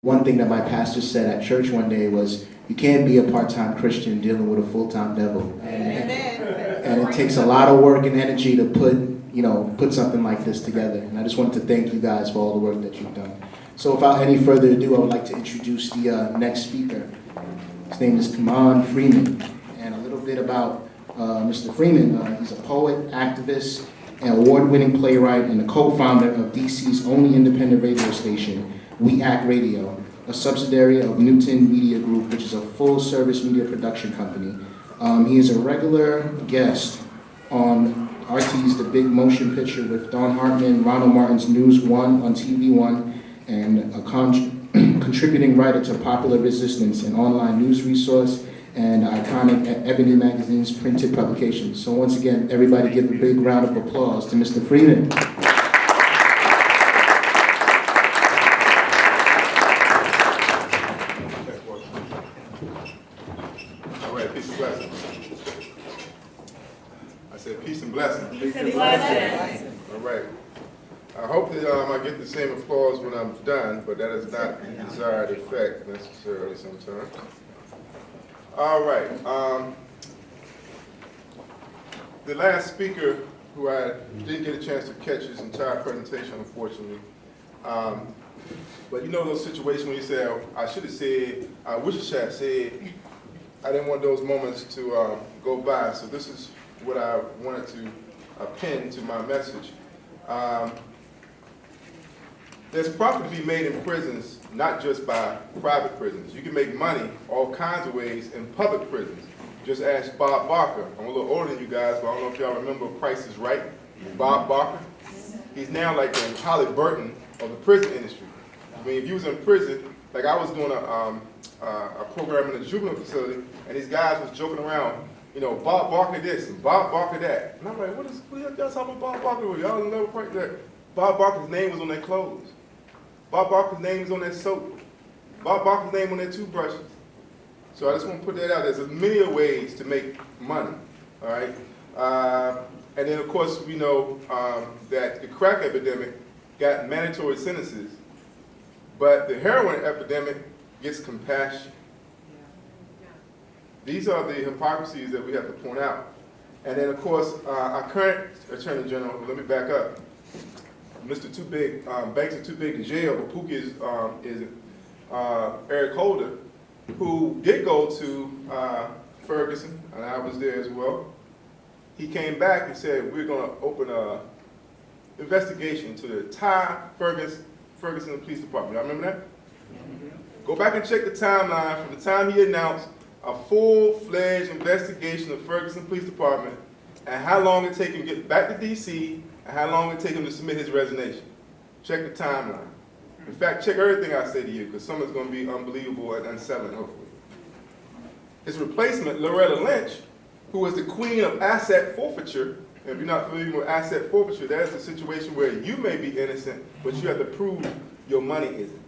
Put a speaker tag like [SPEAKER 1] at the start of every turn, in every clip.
[SPEAKER 1] One thing that my pastor said at church one day was, you can't be a part-time Christian dealing with a full-time devil. And it takes a lot of work and energy to put something like this together. And I just wanted to thank you guys for all the work that you've done. So without any further ado, I would like to introduce the next speaker. His name is Kamon Freeman. And a little bit about Mr. Freeman. He's a poet, activist, an award-winning playwright, and the co-founder of DC's only independent radio station, We Act Radio, a subsidiary of Newton Media Group, which is a full-service media production company. He is a regular guest on RT's The Big Motion Picture with Don Hartman, Ronald Martin's News One on TV One, and a contributing writer to Popular Resistance, an online news resource, and iconic Ebony Magazine's printed publications. So once again, everybody give a big round of applause to Mr. Freeman.
[SPEAKER 2] All right, peace and blessings. I said peace and blessings.
[SPEAKER 3] Peace and blessings.
[SPEAKER 2] All right. I hope that I get the same applause when I'm done, but that is not the desired effect necessarily sometimes. All right. The last speaker, who I didn't get a chance to catch his entire presentation, unfortunately. But you know those situations when you say, I should have said, I wish I had said. I didn't want those moments to go by, so this is what I wanted to append to my message. There's profit to be made in prisons, not just by private prisons. You can make money all kinds of ways in public prisons. Just ask Bob Barker. I'm a little older than you guys, but I don't know if y'all remember Price is Right. Bob Barker. He's now like the Holly Burton of the prison industry. I mean, if you was in prison, like I was doing a program in a juvenile facility, and these guys was joking around, you know, Bob Barker this and Bob Barker that. And I'm like, what y'all talking about Bob Barker? Y'all know right there. Bob Barker's name was on their clothes. Bob Barker's name is on their soap. Bob Barker's name on their toothbrushes. So I just want to put that out. There's many ways to make money, all right? And then, of course, we know that the crack epidemic got mandatory sentences, but the heroin epidemic gets compassion. These are the hypocrisies that we have to point out. And then, of course, our current Attorney General, let me back up, Mr. Too Big, Banks are too big to jail, but Pookie is Eric Holder, who did go to Ferguson, and I was there as well. He came back and said, we're going to open an investigation into the Ferguson Police Department. Y'all remember that? Mm-hmm. Go back and check the timeline from the time he announced a full-fledged investigation of Ferguson Police Department and how long it take him to get back to D.C., and how long it take him to submit his resignation. Check the timeline. In fact, check everything I say to you, because some is going to be unbelievable and unsettling, hopefully. His replacement, Loretta Lynch, who was the queen of asset forfeiture. And if you're not familiar with asset forfeiture, that is a situation where you may be innocent, but you have to prove your money isn't.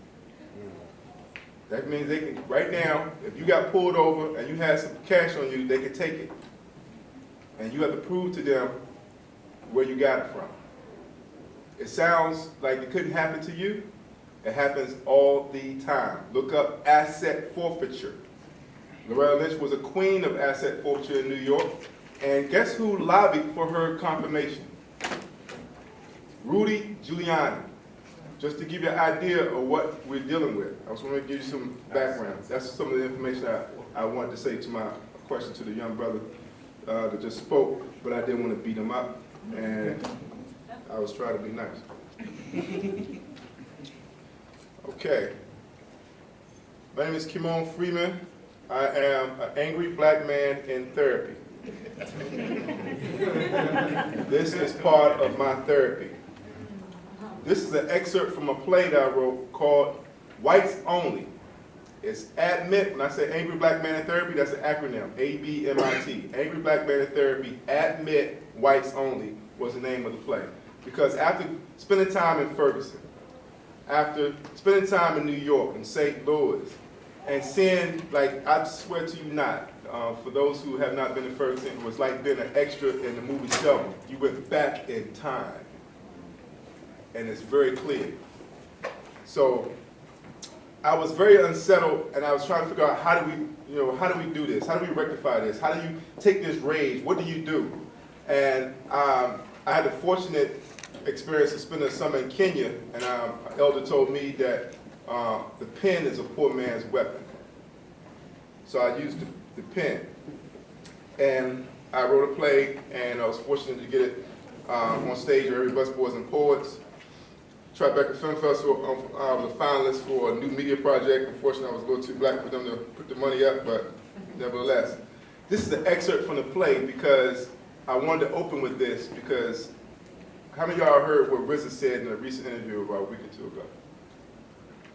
[SPEAKER 2] That means they can, right now, if you got pulled over and you had some cash on you, they can take it. And you have to prove to them where you got it from. It sounds like it couldn't happen to you. It happens all the time. Look up asset forfeiture. Loretta Lynch was a queen of asset forfeiture in New York. And guess who lobbied for her confirmation? Rudy Giuliani. Just to give you an idea of what we're dealing with. I just want to give you some background. That's some of the information I wanted to say to my question to the young brother that just spoke, but I didn't want to beat him up. And I was trying to be nice. Okay. My name is Kamon Freeman. I am an angry black man in therapy. This is part of my therapy. This is an excerpt from a play that I wrote called Whites Only. It's ADMIT. When I say Angry Black Man in Therapy, that's an acronym, ABMIT. Angry Black Man in Therapy, ADMIT, Whites Only was the name of the play. Because after spending time in Ferguson, after spending time in New York and St. Louis, and seeing, like, I swear to you not, for those who have not been to Ferguson, it was like being an extra in the movie Shovel. You went back in time. And it's very clear. So I was very unsettled, and I was trying to figure out how do we do this? How do we rectify this? How do you take this rage? What do you do? And I had the fortunate experience of spending a summer in Kenya, and an elder told me that the pen is a poor man's weapon. So I used the pen, and I wrote a play, and I was fortunate to get it on stage at Every Busboys and Poets. Tribeca Film Festival, I was a finalist for a new media project. Unfortunately, I was a little too black for them to put the money up, but nevertheless. This is an excerpt from the play because I wanted to open with this because how many of y'all heard what RZA said in a recent interview about a week or two ago?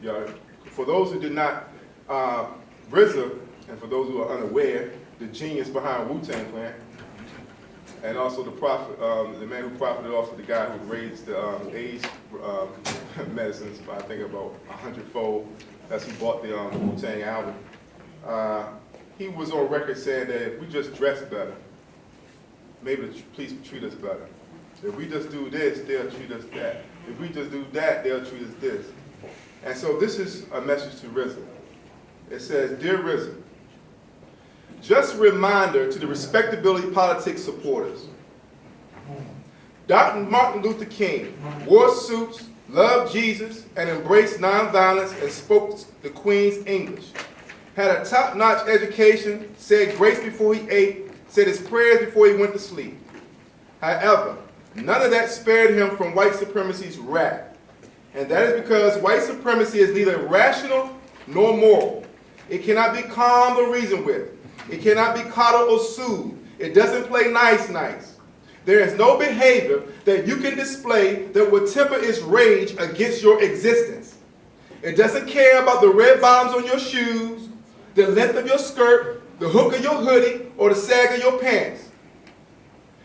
[SPEAKER 2] Y'all, for those who did not, RZA, and for those who are unaware, the genius behind Wu-Tang Clan, and also the prophet, the man who profited off of the guy who raised the AIDS medicines by I think about 100-fold. That's who bought the Wu-Tang album. He was on record saying that if we just dress better, maybe the police will treat us better. If we just do this, they'll treat us that. If we just do that, they'll treat us this. And so this is a message to RZA. It says, Dear RZA, just a reminder to the respectability politics supporters. Dr. Martin Luther King wore suits, loved Jesus, and embraced nonviolence and spoke the Queen's English. Had a top-notch education, said grace before he ate, said his prayers before he went to sleep. However, none of that spared him from white supremacy's wrath. And that is because white supremacy is neither rational nor moral. It cannot be calmed or reasoned with. It cannot be coddled or soothed. It doesn't play nice. There is no behavior that you can display that will temper its rage against your existence. It doesn't care about the red bottoms on your shoes, the length of your skirt, the hook of your hoodie, or the sag of your pants.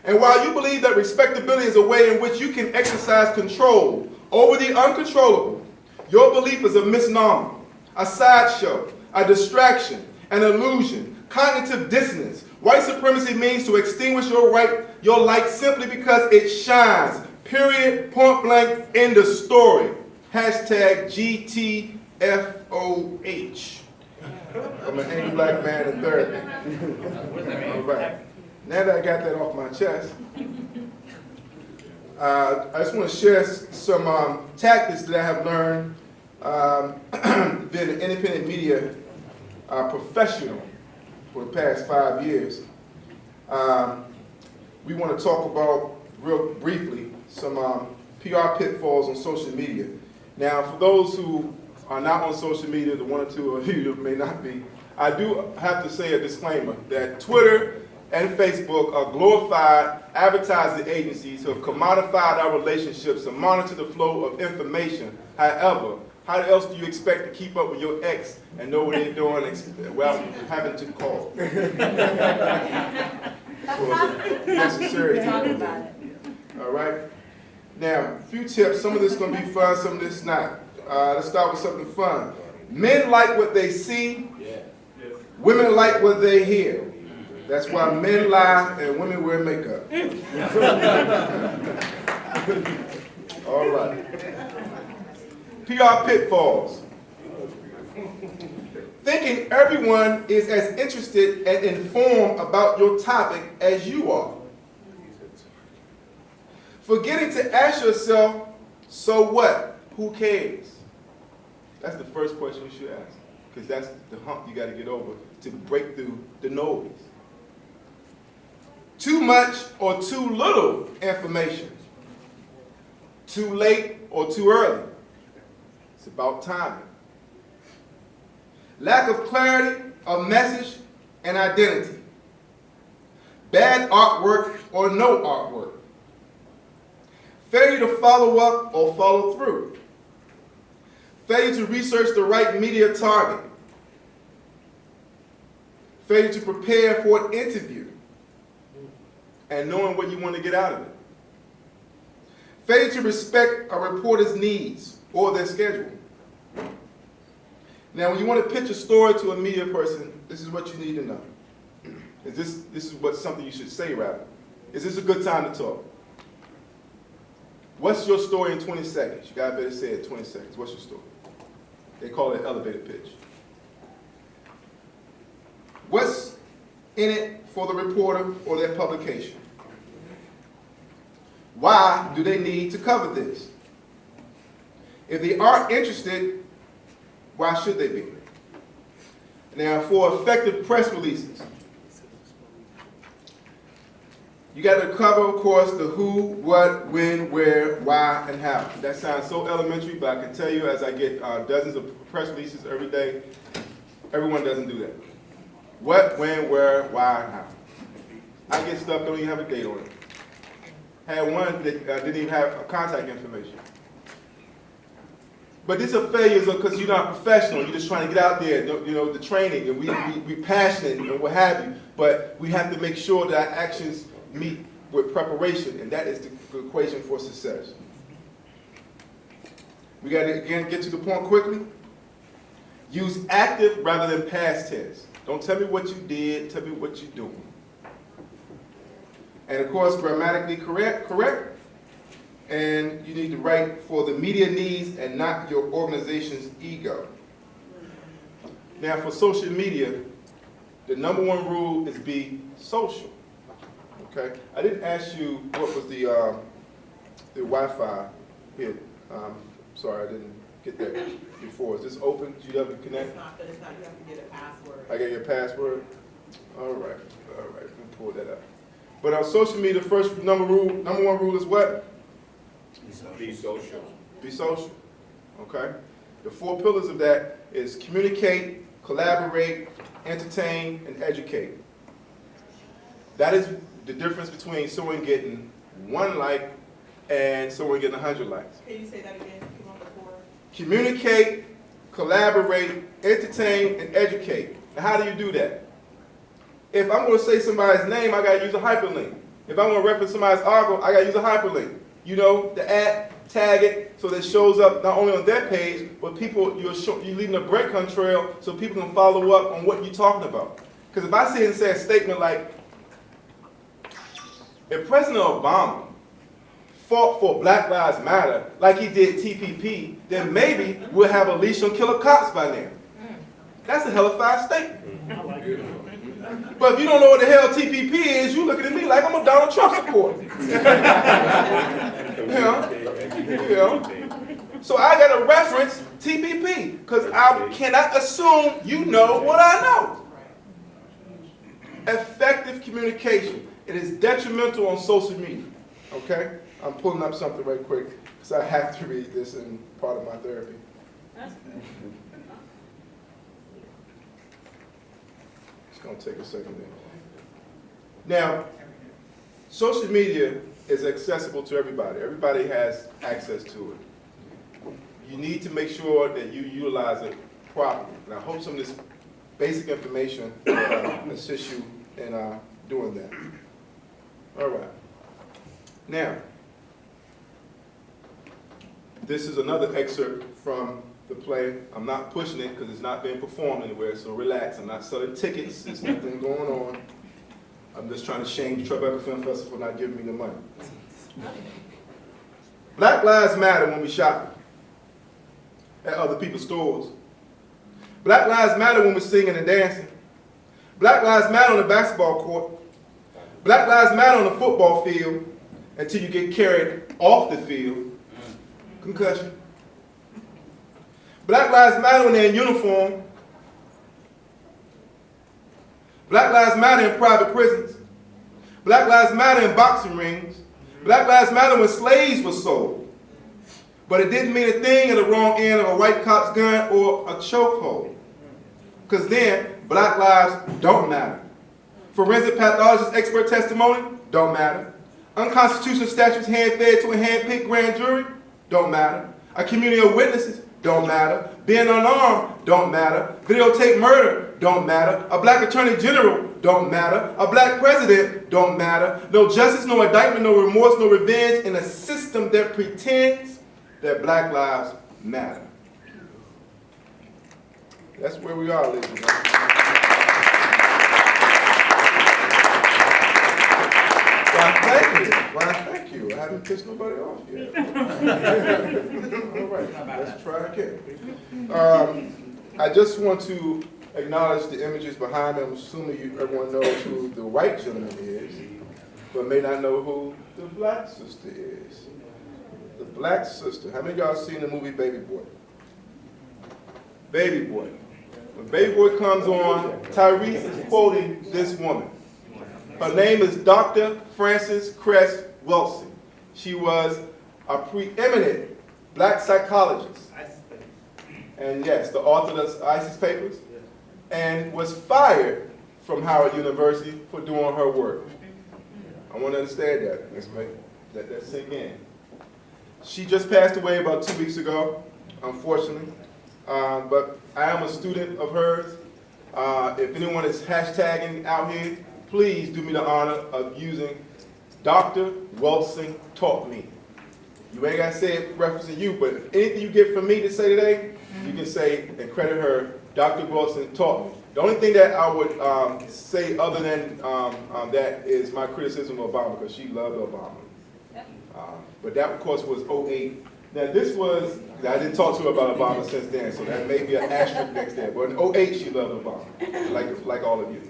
[SPEAKER 2] And while you believe that respectability is a way in which you can exercise control over the uncontrollable, your belief is a misnomer, a sideshow, a distraction, an illusion, cognitive dissonance. White supremacy means to extinguish your light simply because it shines. Period, point blank, end of story. Hashtag GTFOH. I'm an angry black man in therapy. All right. Now that I got that off my chest, I just want to share some tactics that I have learned being an independent media professional for the past 5 years. We want to talk about, real briefly, some PR pitfalls on social media. Now, for those who are not on social media, the one or two of you may not be, I do have to say a disclaimer that Twitter and Facebook are glorified advertising agencies who have commodified our relationships and monitor the flow of information. However, how else do you expect to keep up with your ex and know what they're doing without having to call? Necessary to all right? Now, a few tips. Some of this is going to be fun, some of this not. Let's start with something fun. Men like what they see. Women like what they hear. That's why men lie and women wear makeup. All right. PR pitfalls. Thinking everyone is as interested and informed about your topic as you are. Forgetting to ask yourself, so what? Who cares? That's the first question you should ask, because that's the hump you got to get over to break through the noise. Too much or too little information. Too late or too early. It's about timing. Lack of clarity of message and identity. Bad artwork or no artwork. Failure to follow up or follow through. Failure to research the right media target. Failure to prepare for an interview and knowing what you want to get out of it. Failure to respect a reporter's needs or their schedule. Now, when you want to pitch a story to a media person, this is what you need to know. This is something you should say, rather. Is this a good time to talk? What's your story in 20 seconds? You got to better say it in 20 seconds. What's your story? They call it elevator pitch. What's in it for the reporter or their publication? Why do they need to cover this? If they aren't interested, why should they be? Now, for effective press releases, you got to cover, of course, the who, what, when, where, why, and how. That sounds so elementary, but I can tell you as I get dozens of press releases every day, everyone doesn't do that. What, when, where, why, and how. I get stuff that don't even have a date on it. Had one that didn't even have contact information. But these are failures because you're not professional. You're just trying to get out there, you know, the training, and we passionate and what have you. But we have to make sure that our actions meet with preparation, and that is the equation for success. We got to, again, get to the point quickly. Use active rather than past tense. Don't tell me what you did, tell me what you're doing. And of course, grammatically correct. And you need to write for the media needs and not your organization's ego. Now, for social media, the #1 rule is be social. Okay? I didn't ask you what was the Wi-Fi here. Sorry, I didn't get that before. Is this open, GW Connect?
[SPEAKER 3] It's not, but it's not. You have to get a password.
[SPEAKER 2] I got your password? All right. Let me pull that up. But on social media, the first #1 rule is what?
[SPEAKER 4] Be social.
[SPEAKER 2] Be social. Okay? The 4 pillars of that is communicate, collaborate, entertain, and educate. That is the difference between someone getting 1 like and someone getting 100 likes.
[SPEAKER 3] Can you say that again? You want the 4?
[SPEAKER 2] Communicate, collaborate, entertain, and educate. Now, how do you do that? If I'm going to say somebody's name, I got to use a hyperlink. If I'm going to reference somebody's article, I got to use a hyperlink. You know, the ad, tag it so that it shows up not only on that page, but people, you're leaving a breadcrumb trail so people can follow up on what you're talking about. Because if I sit and say a statement like, if President Obama fought for Black Lives Matter like he did TPP, then maybe we'll have a leash on killer cops by now. That's a hellified statement. But if you don't know what the hell TPP is, you looking at me like I'm a Donald Trump supporter. You know? So I got to reference TPP because I cannot assume you know what I know. Effective communication. It is detrimental on social media. Okay? I'm pulling up something right quick because I have to read this in part of my therapy. It's going to take a second there. Now, social media is accessible to everybody. Everybody has access to it. You need to make sure that you utilize it properly. And I hope some of this basic information will assist you in doing that. All right. Now, this is another excerpt from the play. I'm not pushing it because it's not being performed anywhere, so relax. I'm not selling tickets. There's nothing going on. I'm just trying to shame the Tribeca Film Festival for not giving me the money. Black lives matter when we shop at other people's stores. Black lives matter when we're singing and dancing. Black lives matter on the basketball court. Black lives matter on the football field until you get carried off the field. Concussion. Black lives matter when they're in uniform. Black lives matter in private prisons. Black lives matter in boxing rings. Black lives matter when slaves were sold. But it didn't mean a thing at the wrong end of a white cop's gun or a chokehold. Because then, black lives don't matter. Forensic pathologist expert testimony don't matter. Unconstitutional statutes hand-fed to a hand-picked grand jury don't matter. A community of witnesses don't matter. Being unarmed don't matter. Videotape murder don't matter. A black attorney general don't matter. A black president don't matter. No justice, no indictment, no remorse, no revenge in a system that pretends that black lives matter. That's where we are, ladies and gentlemen. Why, thank you. I haven't pissed nobody off yet. All right, let's try again. I just want to acknowledge the images behind me. I'm assuming everyone knows who the white gentleman is, but may not know who the black sister is. The black sister. How many of y'all seen the movie Baby Boy? Baby Boy. When Baby Boy comes on, Tyrese is quoting this woman. Her name is Dr. Frances Cress Wilson. She was a preeminent black psychologist. And yes, the author of ISIS Papers. And was fired from Howard University for doing her work. I want to understand that. Let's make that sink in. She just passed away about 2 weeks ago, unfortunately. But I am a student of hers. If anyone is hashtagging out here, please do me the honor of using Dr. Wilson taught me. You ain't got to say it referencing you, but if anything you get from me to say today, you can say and credit her, Dr. Wilson taught me. The only thing that I would say other than that is my criticism of Obama, because she loved Obama. But that, of course, was 2008. Now, this was, I didn't talk to her about Obama since then, so that may be an asterisk next there. But in 2008, she loved Obama, like all of you.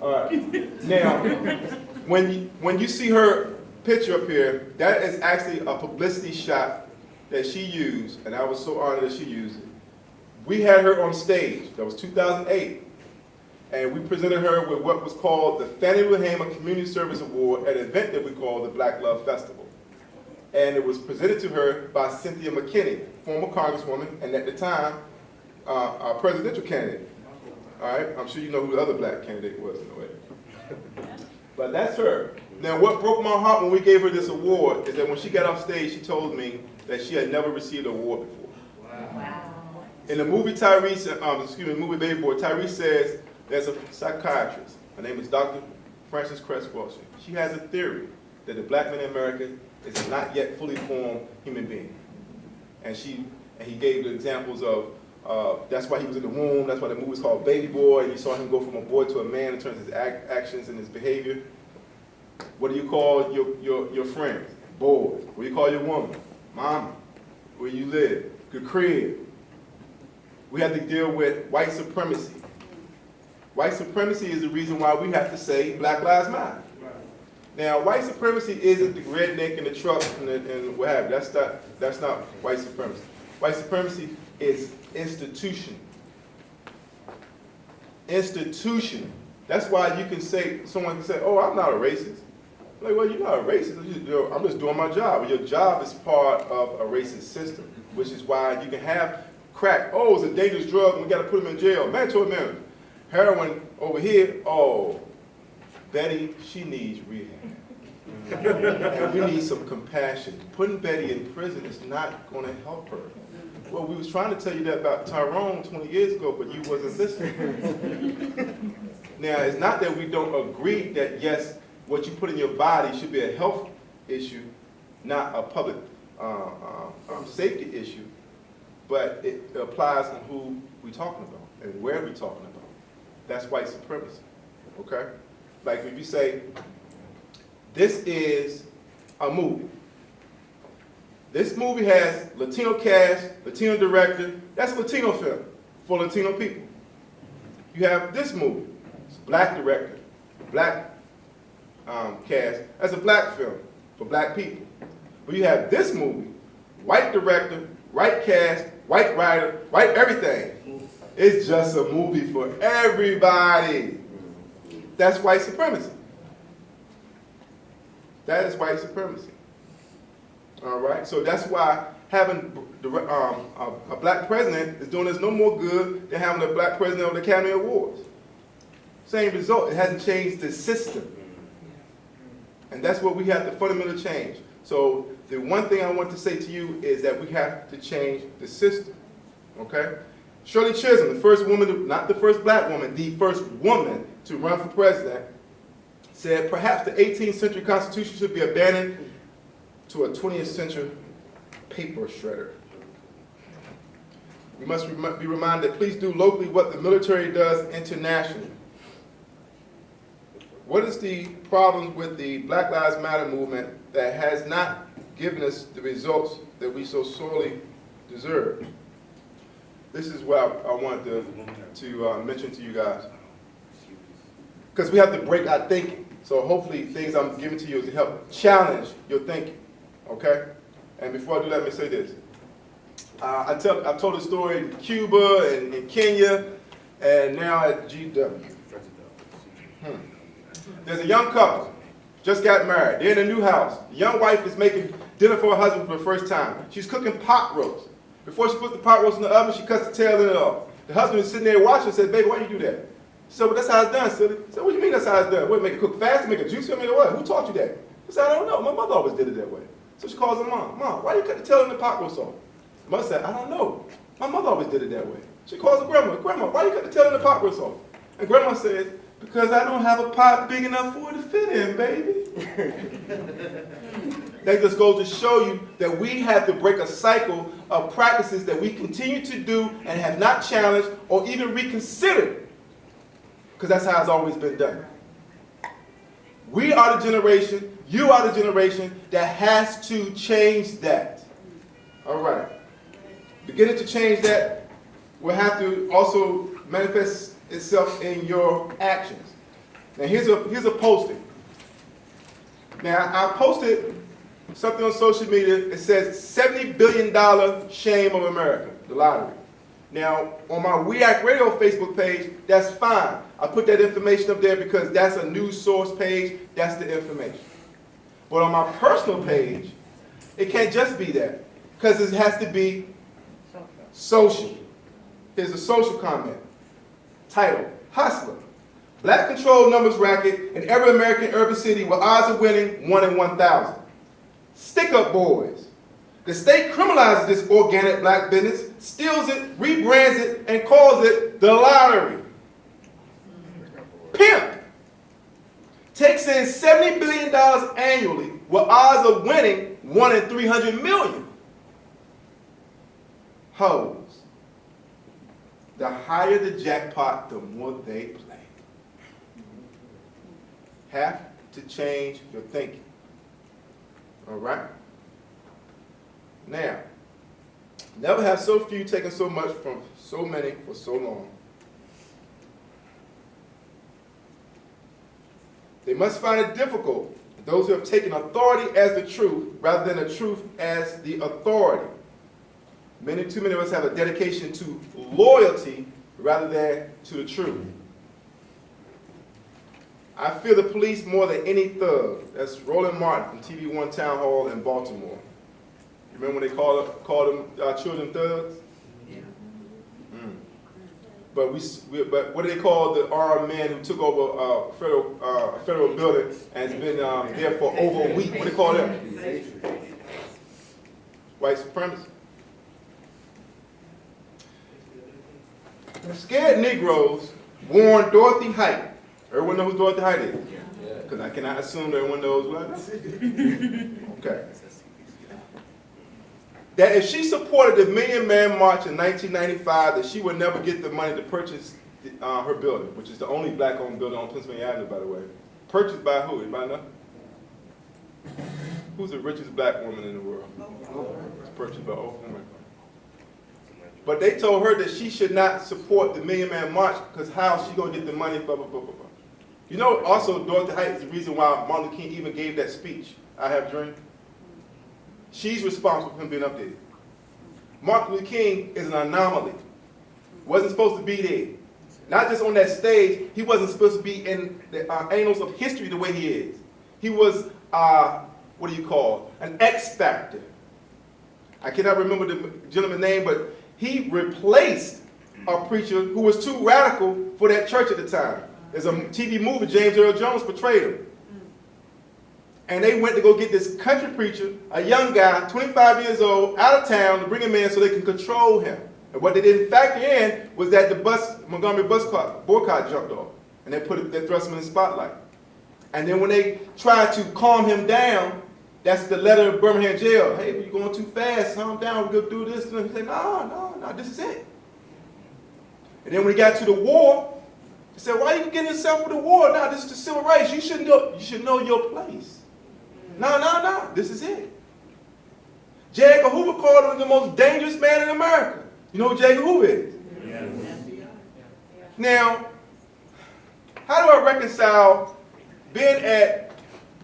[SPEAKER 2] All right. Now, when you see her picture up here, that is actually a publicity shot that she used, and I was so honored that she used it. We had her on stage. That was 2008. And we presented her with what was called the Fannie Community Service Award at an event that we called the Black Love Festival. And it was presented to her by Cynthia McKinney, former congresswoman, and at the time, our presidential candidate. All right, I'm sure you know who the other black candidate was in a way. But that's her. Now, what broke my heart when we gave her this award is that when she got off stage, she told me that she had never received an award before. Wow. In the movie movie Baby Boy, Tyrese says there's a psychiatrist. Her name is Dr. Frances Cress Wilson. She has a theory that the black man in America is a not yet fully formed human being. And he gave the examples of, that's why he was in the womb, that's why the movie is called Baby Boy, and you saw him go from a boy to a man in terms of his actions and his behavior. What do you call your friends? Boy. What do you call your woman? Mama. Where you live? Good crib. We have to deal with white supremacy. White supremacy is the reason why we have to say Black Lives Matter. Now, white supremacy isn't the redneck in the truck and what have you. That's not white supremacy. White supremacy is institution. Institution. That's why you can say, someone can say, oh, I'm not a racist. Like, well, you're not a racist. I'm just doing my job. Well, your job is part of a racist system, which is why you can have crack. Oh, it's a dangerous drug and we got to put him in jail. Mandatory minimum. Heroin over here, oh, Betty, she needs rehab. And we need some compassion. Putting Betty in prison is not going to help her. Well, we was trying to tell you that about Tyrone 20 years ago, but you wasn't listening. Now, it's not that we don't agree that, yes, what you put in your body should be a health issue, not a public safety issue, but it applies to who we're talking about and where we're talking about. That's white supremacy, okay? Like if you say, this is a movie. This movie has Latino cast, Latino director. That's a Latino film for Latino people. You have this movie. It's a black director, black cast. That's a black film for black people. But you have this movie, white director, white cast, white writer, white everything. It's just a movie for everybody. That's white supremacy. That is white supremacy. All right? So that's why having a black president is doing us no more good than having a black president on the Academy Awards. Same result. It hasn't changed the system. And that's what we have to fundamentally change. So the one thing I want to say to you is that we have to change the system. Okay? Shirley Chisholm, the first woman, not the first black woman, the first woman to run for president, said perhaps the 18th century Constitution should be abandoned to a 20th century paper shredder. We must be reminded, please do locally what the military does internationally. What is the problem with the Black Lives Matter movement that has not given us the results that we so sorely deserve. This is what I wanted to mention to you guys. Because we have to break our thinking. So hopefully things I'm giving to you is to help challenge your thinking. Okay? And before I do that, let me say this. I've told a story in Cuba and in Kenya and now at GW. There's a young couple, just got married. They're in a new house. The young wife is making dinner for her husband for the first time. She's cooking pot roast. Before she puts the pot roast in the oven, she cuts the tail end off. The husband is sitting there watching and says, baby, why you do that? She said, well, that's how it's done, silly. She said, what do you mean that's how it's done? What, make it cook fast, make it juicy, I mean, what? Who taught you that? She said, I don't know. My mother always did it that way. So she calls her mom. Mom, why do you cut the tail end of the pot roast off? The mother said, I don't know. My mother always did it that way. She calls her grandma. Grandma, why do you cut the tail end of the pot roast off? And grandma said, because I don't have a pot big enough for it to fit in, baby. That just goes to show you that we have to break a cycle of practices that we continue to do and have not challenged or even reconsidered. Because that's how it's always been done. We are the generation, you are the generation that has to change that. All right. Beginning to change that will have to also manifest itself in your actions. Now here's a posting. Now I posted something on social media. It says $70 billion shame of America, the lottery. Now on my We Act Radio Facebook page, that's fine. I put that information up there because that's a news source page. That's the information. But on my personal page, it can't just be that because it has to be social. Here's a social comment. Title, Hustler. Black controlled numbers racket in every American urban city with odds of winning 1 in 1,000. Stick-up boys. The state criminalizes this organic black business, steals it, rebrands it, and calls it the lottery. Pimp. Takes in $70 billion annually with odds of winning 1 in 300 million. Hoes. The higher the jackpot, the more they play. Have to change your thinking. All right? Now, never have so few taken so much from so many for so long. They must find it difficult, those who have taken authority as the truth rather than the truth as the authority. Too many of us have a dedication to loyalty rather than to the truth. I fear the police more than any thug. That's Roland Martin from TV One Town Hall in Baltimore. You remember when they called them children thugs? Yeah. But what do they call the armed man who took over a federal building and has been there for over a week? What do they call them? White supremacists. Scared Negroes warned Dorothy Height. Everyone know who Dorothy Height is? Because I cannot assume that everyone knows what I know. Okay. That if she supported the Million Man March in 1995, that she would never get the money to purchase her building, which is the only black-owned building on Pennsylvania Avenue, by the way. Purchased by who? Anybody know? Who's the richest black woman in the world? It's purchased by Oprah Winfrey. But they told her that she should not support the Million Man March because how is she going to get the money, blah, blah, blah, blah, blah. You know, also, Dorothy Height is the reason why Martin Luther King even gave that speech, I Have a Dream. She's responsible for him being up there. Martin Luther King is an anomaly. Wasn't supposed to be there. Not just on that stage, he wasn't supposed to be in the annals of history the way he is. He was, what do you call, an X factor. I cannot remember the gentleman's name, but he replaced a preacher who was too radical for that church at the time. There's a TV movie, James Earl Jones portrayed him. And they went to go get this country preacher, a young guy, 25 years old, out of town to bring him in so they can control him. And what they didn't factor in was that the Montgomery bus boycott jumped off. And they thrust him in the spotlight. And then when they tried to calm him down, that's the letter of Birmingham jail. Hey, you're going too fast, calm down, we're going to do this. And he said, no, this is it. And then when he got to the war, he said, why are you getting yourself for the war? No, this is the civil rights. You should know your place. No, this is it. J. Edgar Hoover called him the most dangerous man in America. You know who J. Edgar Hoover is?
[SPEAKER 4] Yes.
[SPEAKER 2] Now, how do I reconcile being at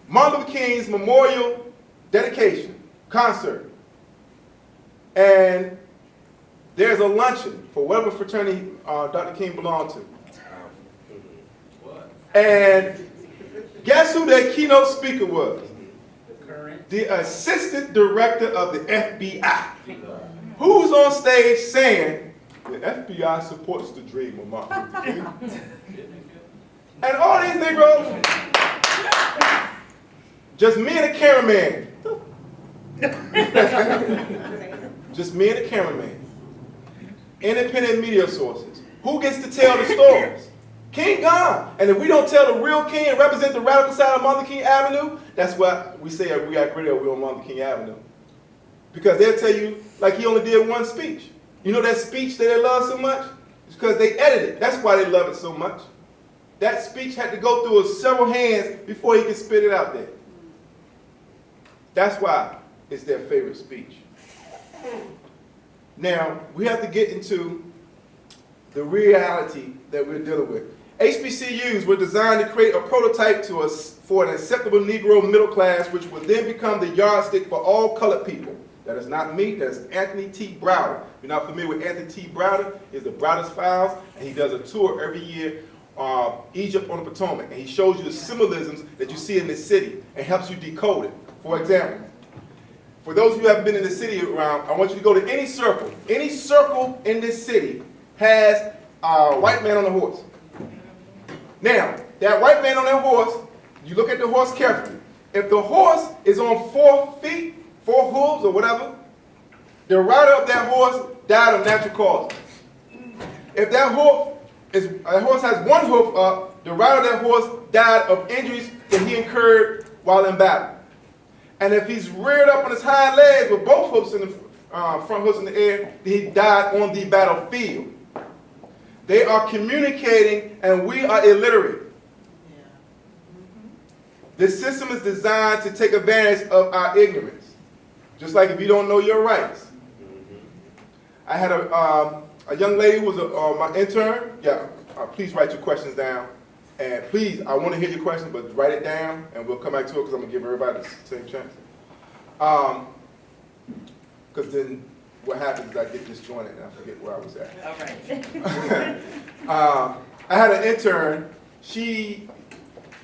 [SPEAKER 2] Martin Luther King's memorial dedication concert, and there's a luncheon for whatever fraternity Dr. King belonged to, and guess who their keynote speaker was? The assistant director of the FBI. Who's on stage saying, the FBI supports the dream of Martin Luther King? And all these Negroes, just me and the cameraman. Just me and the cameraman. Independent media sources. Who gets to tell the stories? King gone. And if we don't tell the real King and represent the radical side of Martin Luther King Avenue, that's why we say we got radio, we're on Martin Luther King Avenue. Because they'll tell you, like he only did one speech. You know that speech that they love so much? It's because they edited it. That's why they love it so much. That speech had to go through several hands before he could spit it out there. That's why it's their favorite speech. Now, we have to get into the reality that we're dealing with. HBCUs were designed to create a prototype for an acceptable Negro middle class, which would then become the yardstick for all colored people. That is not me, that is Anthony T. Browder. If you're not familiar with Anthony T. Browder, he's the Browder's Files, and he does a tour every year, Egypt on the Potomac, and he shows you the symbolisms that you see in this city and helps you decode it. For example, for those of you who haven't been in the city around, I want you to go to any circle. Any circle in this city has a white man on a horse. Now, that white man on that horse, you look at the horse carefully. If the horse is on 4 feet, 4 hooves or whatever, the rider of that horse died of natural causes. If that horse has 1 hoof up, the rider of that horse died of injuries that he incurred while in battle. And if he's reared up on his hind legs with both hoofs in the front hoofs in the air, then he died on the battlefield. They are communicating, and we are illiterate. This system is designed to take advantage of our ignorance, just like if you don't know your rights. I had a young lady who was my intern. Yeah, please write your questions down. And please, I want to hear your questions, but write it down, and we'll come back to it because I'm going to give everybody the same chance. Because then what happens is I get disjointed and I forget where I was at.
[SPEAKER 3] All right.
[SPEAKER 2] I had an intern. She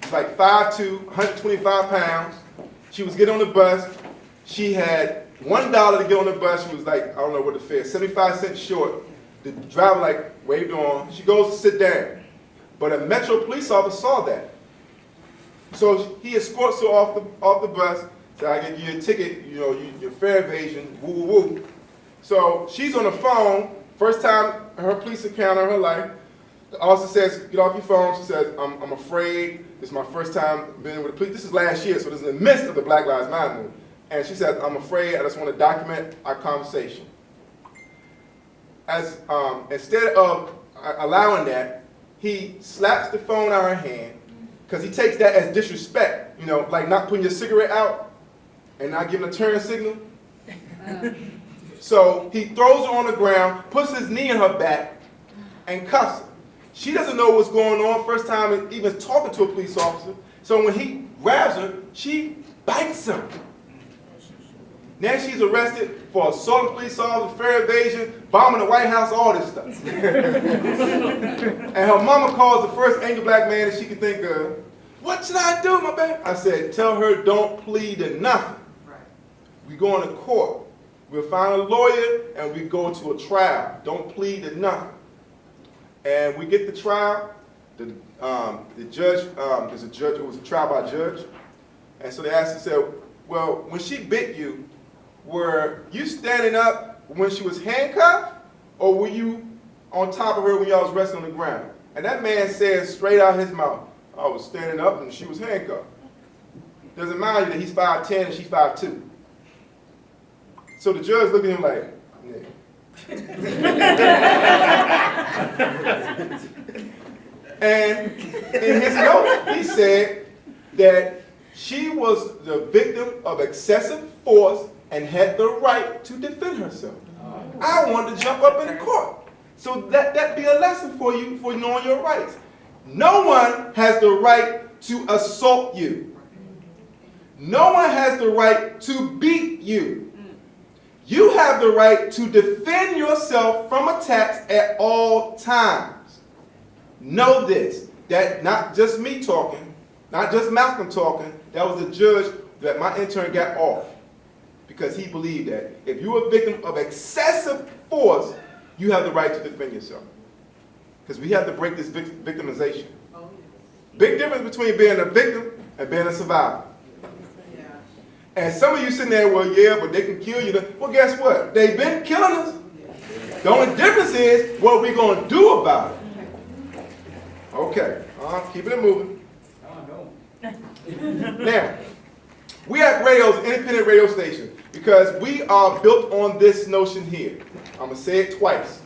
[SPEAKER 2] was like 5'2", 125 pounds. She was getting on the bus. She had $1 to get on the bus. She was like, I don't know what the fare, 75 cents short. The driver like waved on. She goes to sit down. But a Metro police officer saw that. So he escorts her off the bus. So I get you a ticket, you know, your fare evasion, woo woo woo. So she's on the phone, first time her police encounter in her life. The officer says, get off your phone. She says, I'm afraid. This is my first time being with the police. This is last year, so this is in the midst of the Black Lives Matter movement. And she says, I'm afraid, I just want to document our conversation. Instead of allowing that, he slaps the phone out of her hand, because he takes that as disrespect, you know, like not putting your cigarette out and not giving a turn signal. So he throws her on the ground, puts his knee in her back, and cuffs her. She doesn't know what's going on, first time even talking to a police officer. So when he grabs her, she bites him. Now she's arrested for assaulting police officer, fare evasion, bombing the White House, all this stuff. And her mama calls the first angry black man that she could think of. What should I do, my baby? I said, tell her don't plead to nothing.
[SPEAKER 3] Right.
[SPEAKER 2] We go into court. We'll find a lawyer and we go to a trial. Don't plead to nothing. And we get the trial. The judge, there's a judge, it was a trial by judge. And so they asked her, said, well, when she bit you, were you standing up when she was handcuffed, or were you on top of her when y'all was resting on the ground? And that man said straight out his mouth, I was standing up and she was handcuffed. Doesn't mind you that he's 5'10" and she's 5'2". So the judge looked at him like, and in his note, he said that she was the victim of excessive force and had the right to defend herself. I wanted to jump up in the court. So that be a lesson for you for knowing your rights. No one has the right to assault you. No one has the right to beat you. You have the right to defend yourself from attacks at all times. Know this, that not just me talking, not just Malcolm talking, that was the judge that my intern got off because he believed that if you're a victim of excessive force, you have the right to defend yourself. Because we have to break this victimization. Big difference between being a victim and being a survivor. And some of you sitting there, well, yeah, but they can kill you. Well, guess what? They've been killing us. The only difference is what we're going to do about it. Okay, keeping it moving. Now, we have radios, independent radio stations, because we are built on this notion here. I'm going to say it twice.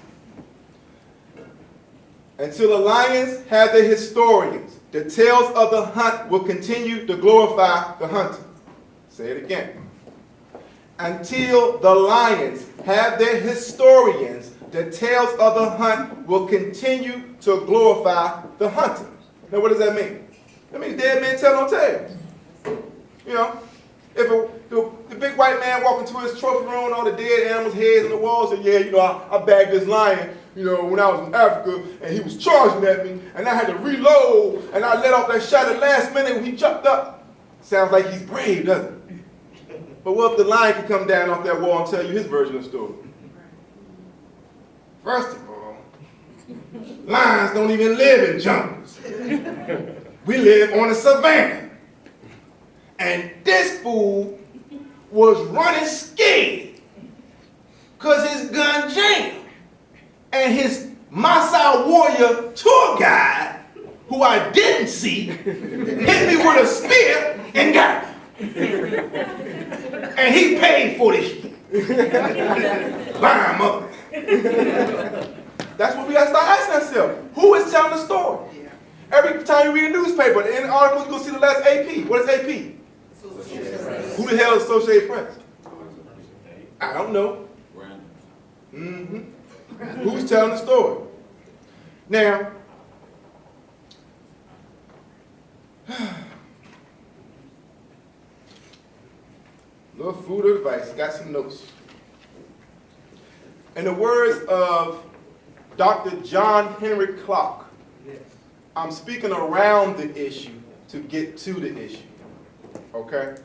[SPEAKER 2] Until the lions have their historians, the tales of the hunt will continue to glorify the hunter. Say it again. Until the lions have their historians, the tales of the hunt will continue to glorify the hunter. Now, what does that mean? That means dead men tell no tales. You know, if the big white man walked into his trophy room, all the dead animals' heads on the walls, and yeah, you know, I bagged this lion, you know, when I was in Africa, and he was charging at me, and I had to reload, and I let off that shot at the last minute when he jumped up. Sounds like he's brave, doesn't it? But what if the lion could come down off that wall and tell you his version of the story? First of all, lions don't even live in jungles. We live on the savannah. And this fool was running scared because his gun jammed. And his Maasai warrior tour guide, who I didn't see, hit me with a spear and got me. And he paid for this shit. Line up. That's what we got to start asking ourselves. Who is telling the story? Every time you read a newspaper, in the article, you're going to see the last AP. What is AP? Who the hell is Associated Press? I don't know. Who's telling the story? Now, little food advice, got some notes. In the words of Dr. John Henry Clark, I'm speaking around the issue to get to the issue, okay?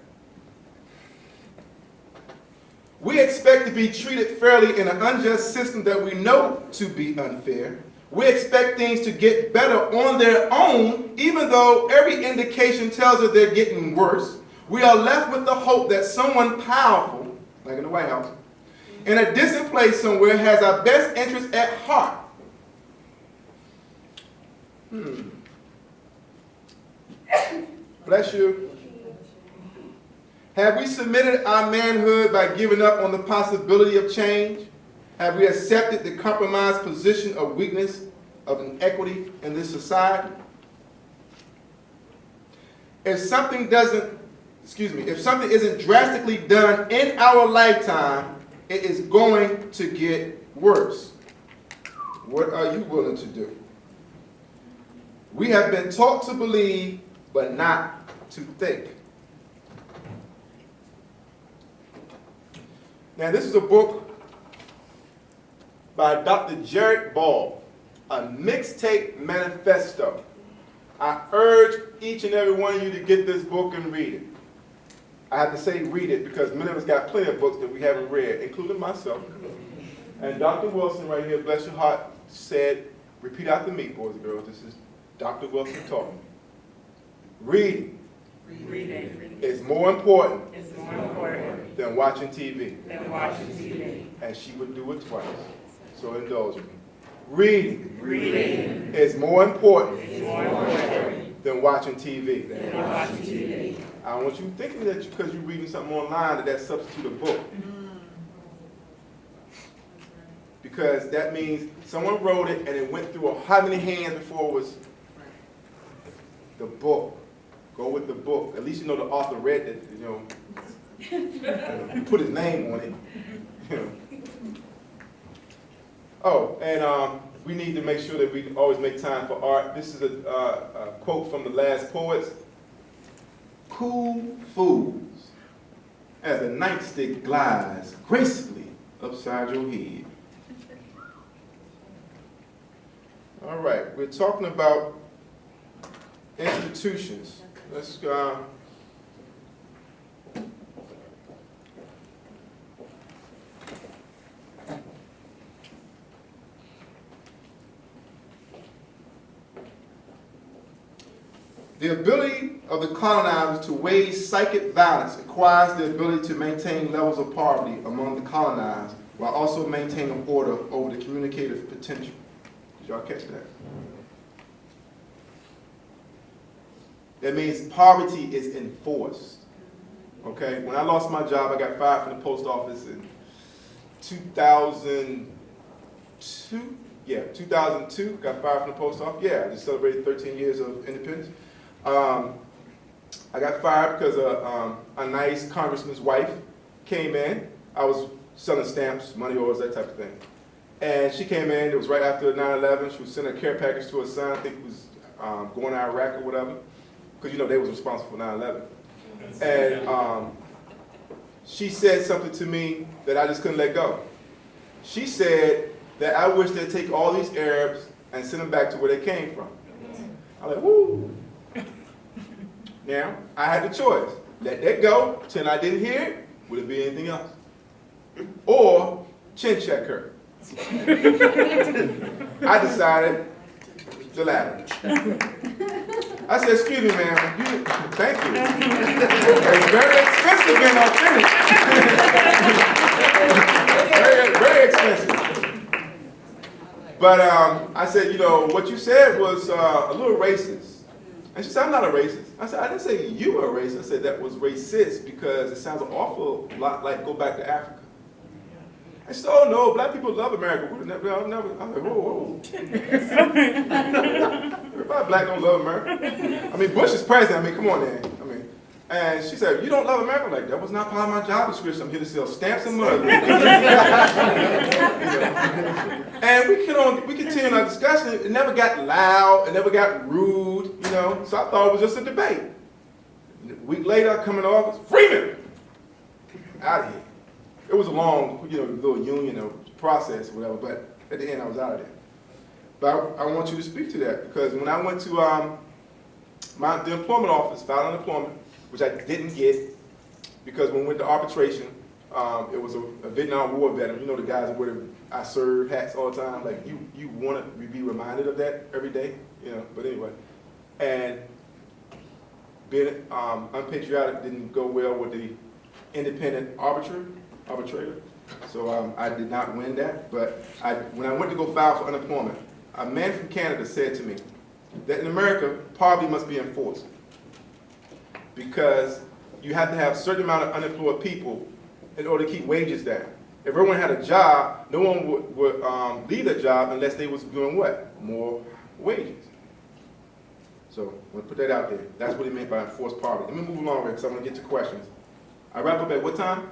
[SPEAKER 2] We expect to be treated fairly in an unjust system that we know to be unfair. We expect things to get better on their own, even though every indication tells us they're getting worse. We are left with the hope that someone powerful, like in the White House, in a distant place somewhere has our best interests at heart. Bless you. Have we submitted our manhood by giving up on the possibility of change? Have we accepted the compromised position of weakness, of inequity in this society? If something isn't drastically done in our lifetime, it is going to get worse. What are you willing to do? We have been taught to believe, but not to think. Now, this is a book by Dr. Jared Ball, a mixtape manifesto. I urge each and every one of you to get this book and read it. I have to say read it because many of us got plenty of books that we haven't read, including myself. And Dr. Wilson right here, bless your heart, said, repeat after me, boys and girls, this is Dr. Wilson talking. Reading is more important than watching TV. And she would do it twice. So indulge me. Reading is more important than watching TV. I don't want you thinking that because you're reading something online that substitute a book. Because that means someone wrote it and it went through how many hands before it was the book. Go with the book. At least you know the author read it, you know. Put his name on it. You know. Oh, and we need to make sure that we always make time for art. This is a quote from the last poets. Cool fools, as a nightstick glides gracefully upside your head. All right, we're talking about institutions. Let's The ability of the colonizers to wage psychic violence requires the ability to maintain levels of poverty among the colonized while also maintaining order over the communicative potential. Did y'all catch that? That means poverty is enforced. Okay? When I lost my job, I got fired from the post office in 2002. Yeah, 2002, got fired from the post office. Yeah, I just celebrated 13 years of independence. I got fired because a nice congressman's wife came in. I was selling stamps, money orders, that type of thing. And she came in, it was right after 9/11. She was sending a care package to her son, I think it was going to Iraq or whatever. Because, you know, they was responsible for 9/11. And she said something to me that I just couldn't let go. She said that I wish they'd take all these Arabs and send them back to where they came from. I'm like, woo. Now, I had the choice. Let that go, pretend I didn't hear it, would it be anything else? Or chin check her. I decided the latter. I said, excuse me, ma'am, thank you. It's very expensive being authentic. very expensive. But I said, you know, what you said was a little racist. And she said, I'm not a racist. I said, I didn't say you were a racist. I said that was racist because it sounds an awful lot like go back to Africa. I said, oh no, black people love America. I'm like, whoa. Everybody black don't love America. I mean, Bush is president. I mean, come on, man. And she said, you don't love America? I'm like, that was not part of my job description. I'm here to sell stamps and money. And we continued our discussion. It never got loud. It never got rude, you know. So I thought it was just a debate. A week later, coming off, Freeman! Out of here. It was a long, you know, little union process, whatever, but at the end, I was out of there. But I want you to speak to that, because when I went to the employment office, filed unemployment, which I didn't get, because when we went to arbitration, it was a Vietnam War veteran. You know the guys that wear the I serve hats all the time. Like you want to be reminded of that every day, you know. But anyway, and being unpatriotic didn't go well with the independent arbitrator. So I did not win that. But when I went to go file for unemployment, a man from Canada said to me that in America, poverty must be enforced, because you have to have a certain amount of unemployed people in order to keep wages down. If everyone had a job, no one would leave their job unless they was doing what? More wages. So I'm going to put that out there. That's what he meant by enforced poverty. Let me move along because I want to get to questions. I wrap up at what time?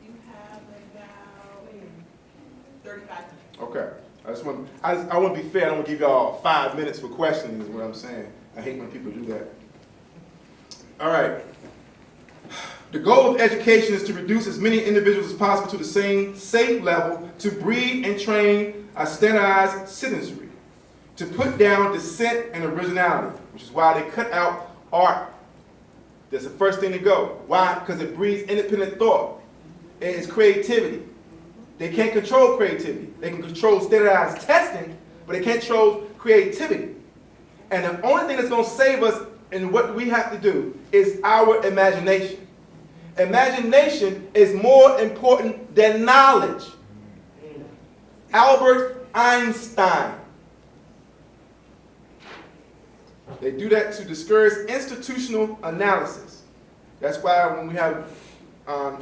[SPEAKER 3] You have about 35 minutes.
[SPEAKER 2] Okay. I want to be fair. I don't want to give y'all 5 minutes for questions is what I'm saying. I hate when people do that. All right. The goal of education is to reduce as many individuals as possible to the same safe level, to breed and train a standardized citizenry, to put down dissent and originality, which is why they cut out art. That's the first thing to go. Why? Because it breeds independent thought. And it's creativity. They can't control creativity. They can control standardized testing, but they can't control creativity. And the only thing that's going to save us in what we have to do is our imagination. Imagination is more important than knowledge. Albert Einstein. They do that to discourage institutional analysis. That's why when we have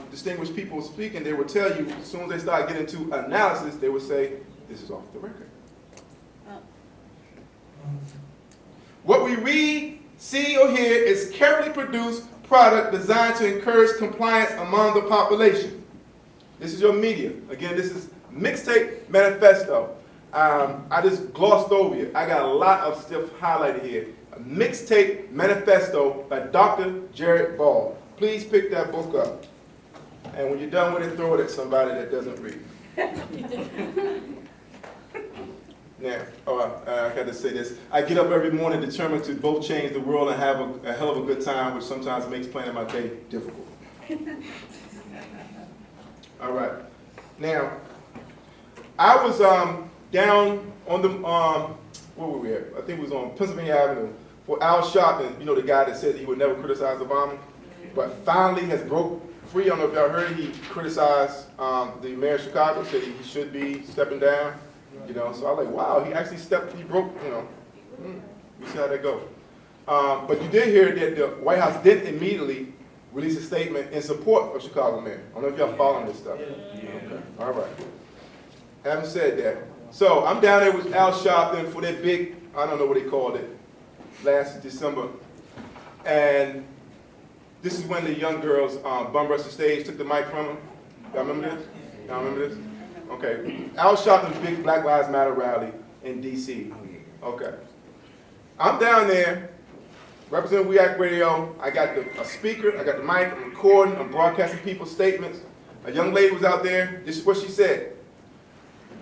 [SPEAKER 2] distinguished people speaking, they will tell you, as soon as they start getting into analysis, they will say, this is off the record. What we read, see, or hear is carefully produced, product designed to encourage compliance among the population. This is your media. Again, this is Mixtape Manifesto. I just glossed over it. I got a lot of stuff highlighted here. A Mixtape Manifesto by Dr. Jared Ball. Please pick that book up. And when you're done with it, throw it at somebody that doesn't read. Now, I got to say this. I get up every morning determined to both change the world and have a hell of a good time, which sometimes makes planning my day difficult. All right. Now, I was down on the, where were we at? I think it was on Pennsylvania Avenue for Al Sharpton, you know, the guy that said he would never criticize Obama, but finally has broke free. I don't know if y'all heard, he criticized the mayor of Chicago, said he should be stepping down, you know, so I was like, wow, he actually he broke, you know, we see how that goes. But you did hear that the White House didn't immediately release a statement in support of Chicago mayor. I don't know if y'all following this stuff. Okay. All right. Having said that, so I'm down there with Al Sharpton for that big, I don't know what they called it, last December. And this is when the young girls bum rushed the stage, took the mic from him. Y'all remember this? Y'all remember this? Okay. Al Sharpton's big Black Lives Matter rally in D.C. Okay. I'm down there, representing We Act Radio. I got a speaker, I got the mic, I'm recording, I'm broadcasting people's statements. A young lady was out there. This is what she said.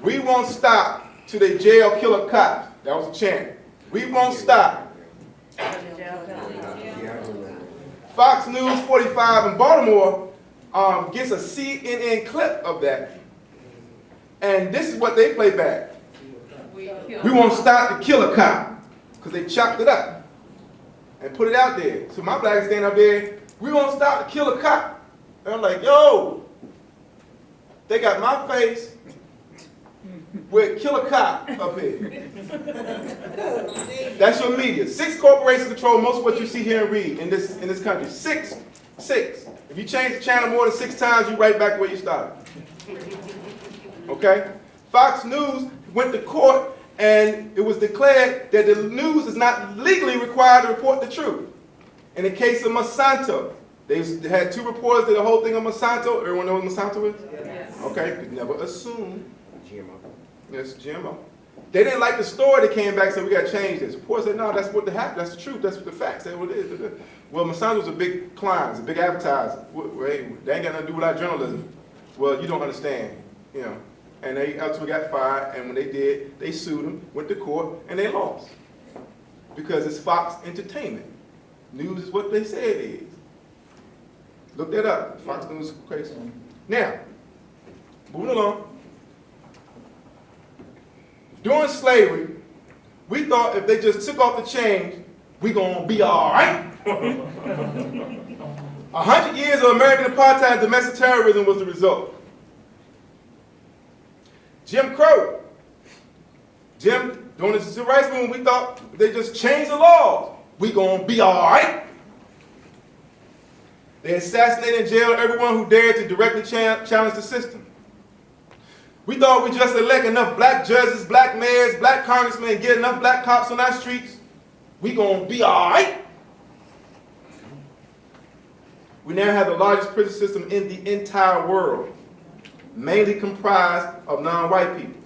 [SPEAKER 2] "We won't stop till they jail killer cops." That was a chant. "We won't stop." Fox News 45 in Baltimore gets a CNN clip of that. And this is what they play back. "We won't stop to kill a cop," because they chopped it up and put it out there. So my black stand up there, "We won't stop to kill a cop." And I'm like, yo, they got my face with "kill a cop" up here. That's your media. 6 corporations control most of what you see, hear, and read in this country. Six. If you change the channel more than 6 times, you right back where you started. Okay? Fox News went to court, and it was declared that the news is not legally required to report the truth. In the case of Monsanto, they had 2 reporters did the whole thing on Monsanto. Everyone know what Monsanto is? Yes. Okay, could never assume. GMO. Yes, GMO. They didn't like the story that came back and said, "We got to change this." Reporters said, "No, that's what happened. That's the truth. That's what the facts. That's what it is." Well, Monsanto's a big client. It's a big advertiser. They ain't got nothing to do with our journalism. Well, you don't understand, you know. And they ultimately got fired, and when they did, they sued them, went to court, and they lost. Because it's Fox Entertainment. News is what they say it is. Look that up. Fox News is crazy. Now, moving along. During slavery, we thought if they just took off the chains, we gonna be all right. 100 years of American apartheid and domestic terrorism was the result. Jim Crow. During the civil rights movement, we thought if they just changed the laws, we gonna be all right. They assassinated and jailed everyone who dared to directly challenge the system. We thought we just elect enough black judges, black mayors, black congressmen, and get enough black cops on our streets, we gonna be all right. We now have the largest prison system in the entire world, mainly comprised of non-white people.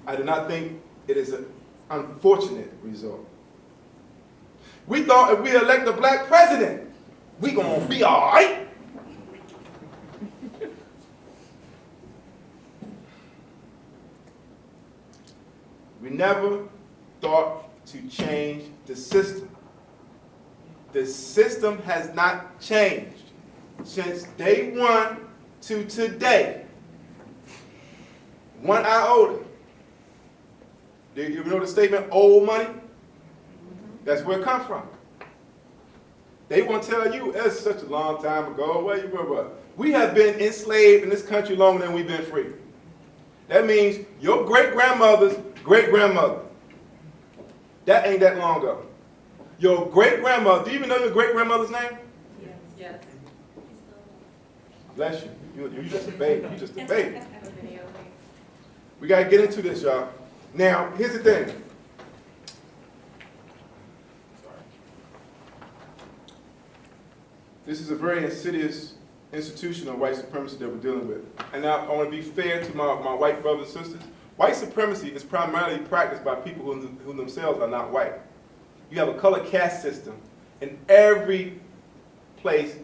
[SPEAKER 2] I do not think it is an unfortunate result. We thought if we elect a black president, we gonna be all right. We never thought to change the system. The system has not changed since day 1 to today. 1 iota. Do you know the statement, old money? That's where it comes from. They want to tell you, it's such a long time ago. Where you were? We have been enslaved in this country longer than we've been free. That means your great-grandmother's great-grandmother. That ain't that long ago. Your great-grandmother, do you even know your great-grandmother's name?
[SPEAKER 3] Yes.
[SPEAKER 2] Bless you. You're just a baby. You're just a baby. We got to get into this, y'all. Now, here's the thing. This is a very insidious institution of white supremacy that we're dealing with. And now I want to be fair to my white brothers and sisters. White supremacy is primarily practiced by people who themselves are not white. You have a color caste system in every place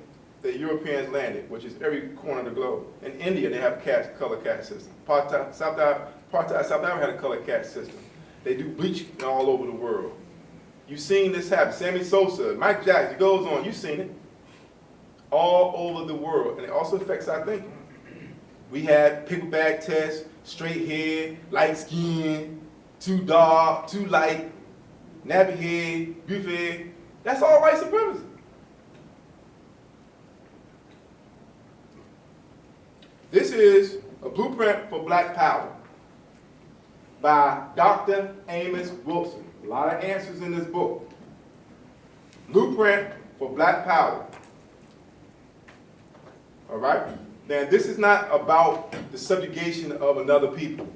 [SPEAKER 2] that Europeans landed, which is every corner of the globe. In India, they have a color caste system. South Africa had a color caste system. They do bleaching all over the world. You've seen this happen. Sammy Sosa, Mike Jackson, it goes on. You've seen it. All over the world. And it also affects our thinking. We had paper bag tests, straight hair, light skin, too dark, too light, nappy head, goofy head. That's all white supremacy. This is a blueprint for Black Power by Dr. Amos Wilson. A lot of answers in this book. Blueprint for Black Power. All right? Now, this is not about the subjugation of another people.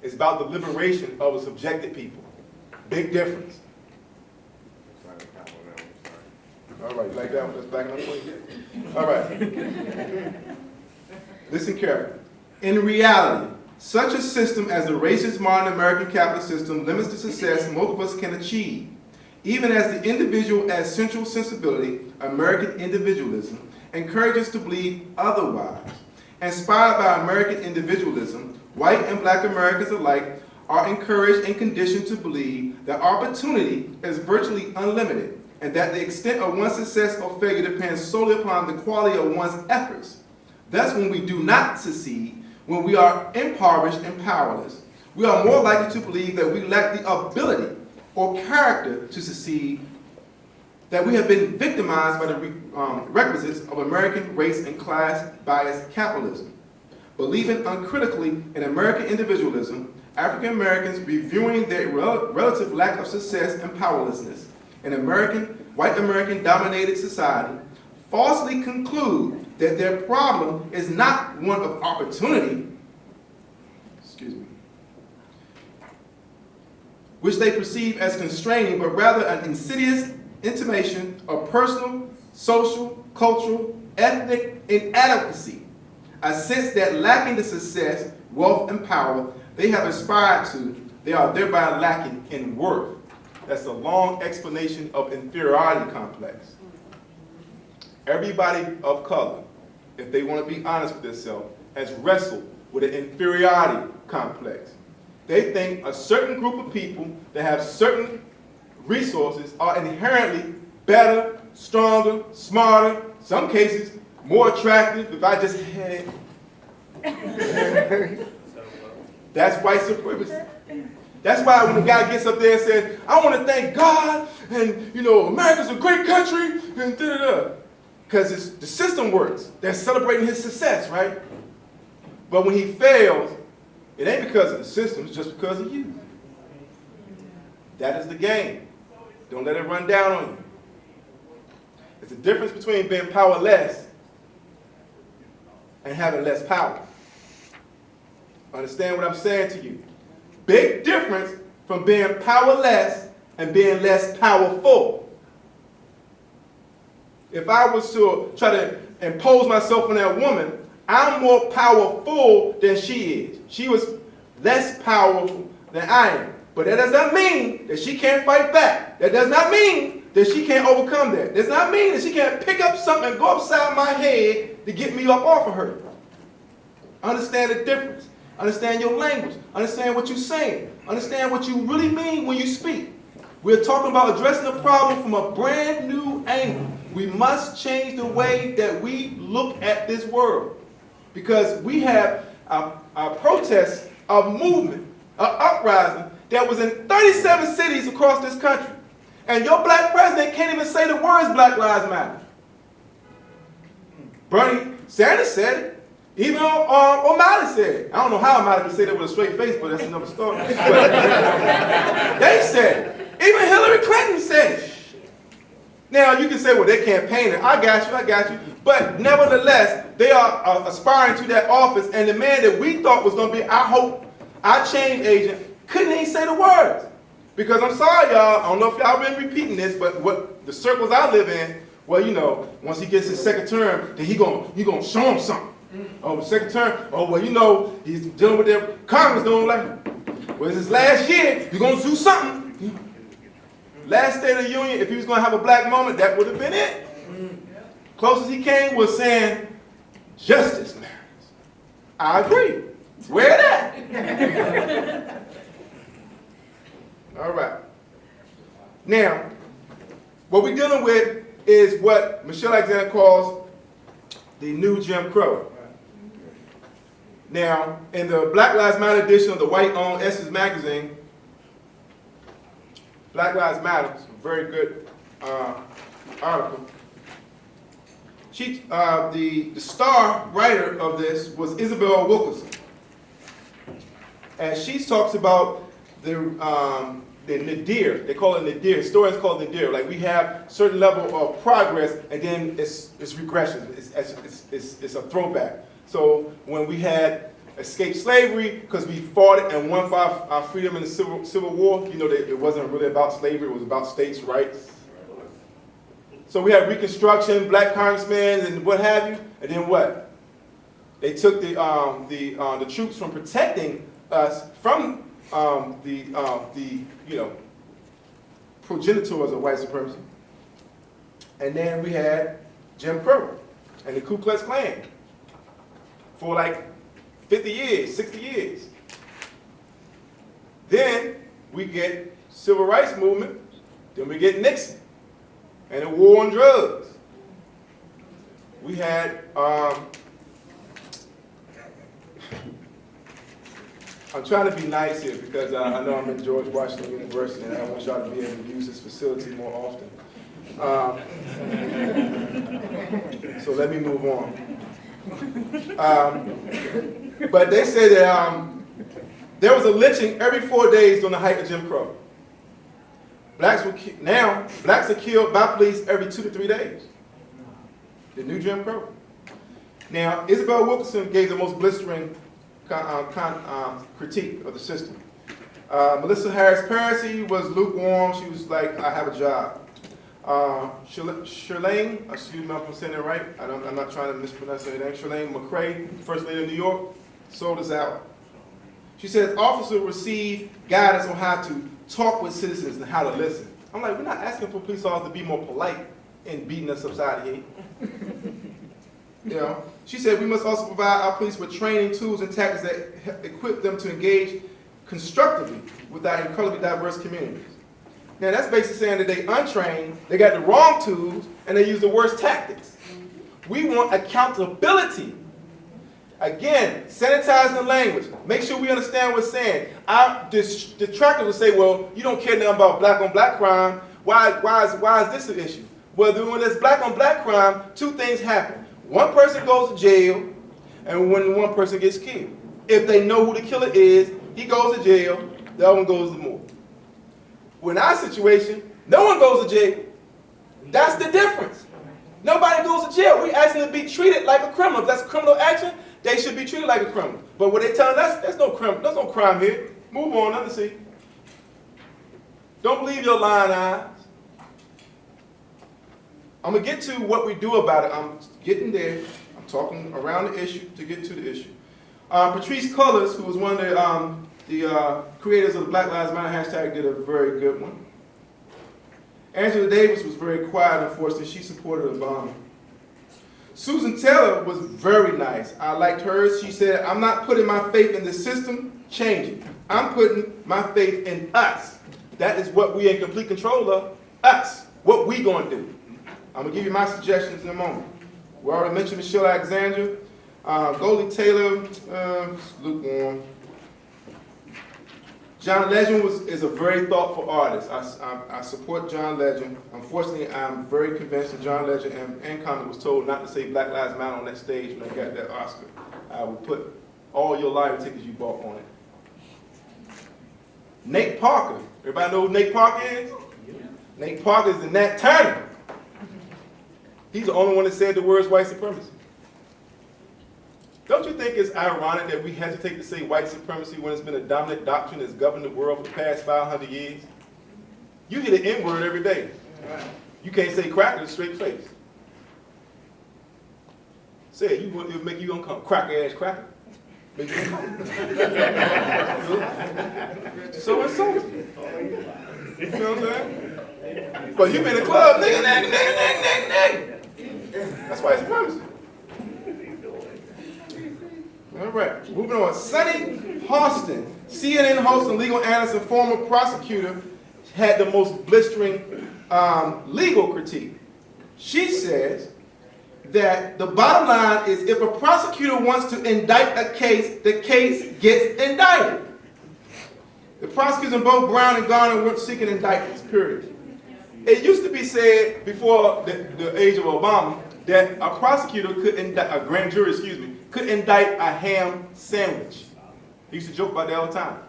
[SPEAKER 2] It's about the liberation of a subjected people. Big difference. All right, you like that one? That's back enough for you? All right. Listen carefully. In reality, such a system as the racist modern American capitalist system limits the success most of us can achieve. Even as the individual as central sensibility, American individualism, encourages to believe otherwise. Inspired by American individualism, white and black Americans alike are encouraged and conditioned to believe that opportunity is virtually unlimited and that the extent of one's success or failure depends solely upon the quality of one's efforts. Thus, when we do not succeed, when we are impoverished and powerless, we are more likely to believe that we lack the ability or character to succeed, that we have been victimized by the requisites of American race and class biased capitalism. Believing uncritically in American individualism, African Americans reviewing their relative lack of success and powerlessness in white American dominated society, falsely conclude that their problem is not one of opportunity, which they perceive as constraining, but rather an insidious intimation of personal, social, cultural, ethnic inadequacy, a sense that lacking the success, wealth, and power they have aspired to, they are thereby lacking in worth. That's a long explanation of inferiority complex. Everybody of color, if they want to be honest with themselves, has wrestled with an inferiority complex. They think a certain group of people that have certain resources are inherently better, stronger, smarter, some cases more attractive. If I just had that's white supremacy. That's why when the guy gets up there and says, I want to thank God, and America's a great country, and da-da-da. Because the system works. They're celebrating his success, right? But when he fails, it ain't because of the system, it's just because of you. That is the game. Don't let it run down on you. It's a difference between being powerless and having less power. Understand what I'm saying to you? Big difference from being powerless and being less powerful. If I was to try to impose myself on that woman, I'm more powerful than she is. She was less powerful than I am. But that does not mean that she can't fight back. That does not mean that she can't overcome that. That does not mean that she can't pick up something and go upside my head to get me up off of her. Understand the difference. Understand your language. Understand what you're saying. Understand what you really mean when you speak. We're talking about addressing the problem from a brand new angle. We must change the way that we look at this world. Because we have a protest, a movement, an uprising that was in 37 cities across this country. And your black president can't even say the words Black Lives Matter. Bernie Sanders said it. Even O'Malley said it. I don't know how O'Malley can say that with a straight face, but that's another story. But they said it. Even Hillary Clinton said it. Now, you can say, well, they campaigned it. I got you. But nevertheless, they are aspiring to that office, and the man that we thought was going to be our hope, our change agent, couldn't even say the words. Because I'm sorry, y'all, I don't know if y'all been repeating this, but what the circles I live in, Well, you know, once he gets his second term, then he gonna show him something. Oh, the second term, oh, well, you know, he's dealing with their Congress don't like him. Well, it's his last year, you're gonna do something. Last State of the Union, if he was gonna have a black moment, that would have been it. Closest he came was saying, justice matters. I agree. Where that? All right. Now, what we're dealing with is what Michelle Alexander calls the new Jim Crow. Now, in the Black Lives Matter edition of the white-owned Essence magazine, Black Lives Matter, it's a very good article. The star writer of this was Isabel Wilkerson. And she talks about the nadir. They call it nadir. Historians call it nadir. Like we have certain level of progress, and then it's regression. It's a throwback. So when we had escaped slavery, because we fought it and won for our freedom in the Civil War, you know, it wasn't really about slavery. It was about states' rights. So we had Reconstruction, black congressmen, and what have you. And then what? They took the troops from protecting us from the progenitors of white supremacy. And then we had Jim Crow and the Ku Klux Klan for like 50 years, 60 years. Then we get civil rights movement. Then we get Nixon and the war on drugs. We had I'm trying to be nice here because I know I'm at George Washington University and I want y'all to be able to use this facility more often. So let me move on. But they say that there was a lynching every 4 days during the height of Jim Crow. Blacks are killed by police every 2 to 3 days. The new Jim Crow. Now, Isabel Wilkerson gave the most blistering critique of the system. Melissa Harris Parisi was lukewarm. She was like, I have a job. Shirlane, excuse me if I'm saying that right. I'm not trying to mispronounce her name. Shirlane McCrae, First Lady of New York, sold us out. She says officers receive guidance on how to talk with citizens and how to listen. I'm like, we're not asking for police officers to be more polite in beating us upside the head. You know, she said we must also provide our police with training, tools, and tactics that equip them to engage constructively with our incredibly diverse communities. Now that's basically saying that they untrained, they got the wrong tools, and they use the worst tactics. We want accountability. Again, sanitizing the language. Make sure we understand what we're saying. Our detractors will say, well, you don't care nothing about black on black crime. Why is this an issue? Well, when there's black on black crime, two things happen. One person goes to jail, and when one person gets killed. If they know who the killer is, he goes to jail, the other one goes to morgue. Well, in our situation, no one goes to jail. That's the difference. Nobody goes to jail. We're asking to be treated like a criminal. If that's criminal action, they should be treated like a criminal. But what they're telling us, there's no crime here. Move on, nothing to see. Don't believe your lying eyes. I'm going to get to what we do about it. I'm getting there. I'm talking around the issue to get to the issue. Patrice Cullors, who was one of the creators of the Black Lives Matter hashtag, did a very good one. Angela Davis was very quiet, unfortunately. She supported Obama. Susan Taylor was very nice. I liked hers. She said, I'm not putting my faith in the system changing. I'm putting my faith in us. That is what we're in complete control of, us. What we going to do. I'm going to give you my suggestions in a moment. We already mentioned Michelle Alexander. Goldie Taylor, lukewarm. John Legend is a very thoughtful artist. I support John Legend. Unfortunately, I'm very convinced that John Legend and Common was told not to say Black Lives Matter on that stage when they got that Oscar. I will put all your lottery tickets you bought on it. Nate Parker. Everybody know who Nate Parker is? Nate Parker is the Nat Turner. He's the only one that said the words white supremacy. Don't you think it's ironic that we hesitate to say white supremacy when it's been a dominant doctrine that's governed the world for the past 500 years? You hear the N-word every day. You can't say cracker with a straight face. Say it, it'll make you uncomfortable. Cracker ass cracker. Make you uncomfortable. So insulting. You know what I'm saying? But you been in the club, nigga. That's why it's supremacy. All right, moving on. Sunny Hostin, CNN host and legal analyst and former prosecutor, had the most blistering legal critique. She says that the bottom line is if a prosecutor wants to indict a case, the case gets indicted. The prosecutors in both Brown and Garner weren't seeking indictments, period. It used to be said before the age of Obama that a prosecutor could indict, a grand jury, could indict a ham sandwich. He used to joke about that all the time.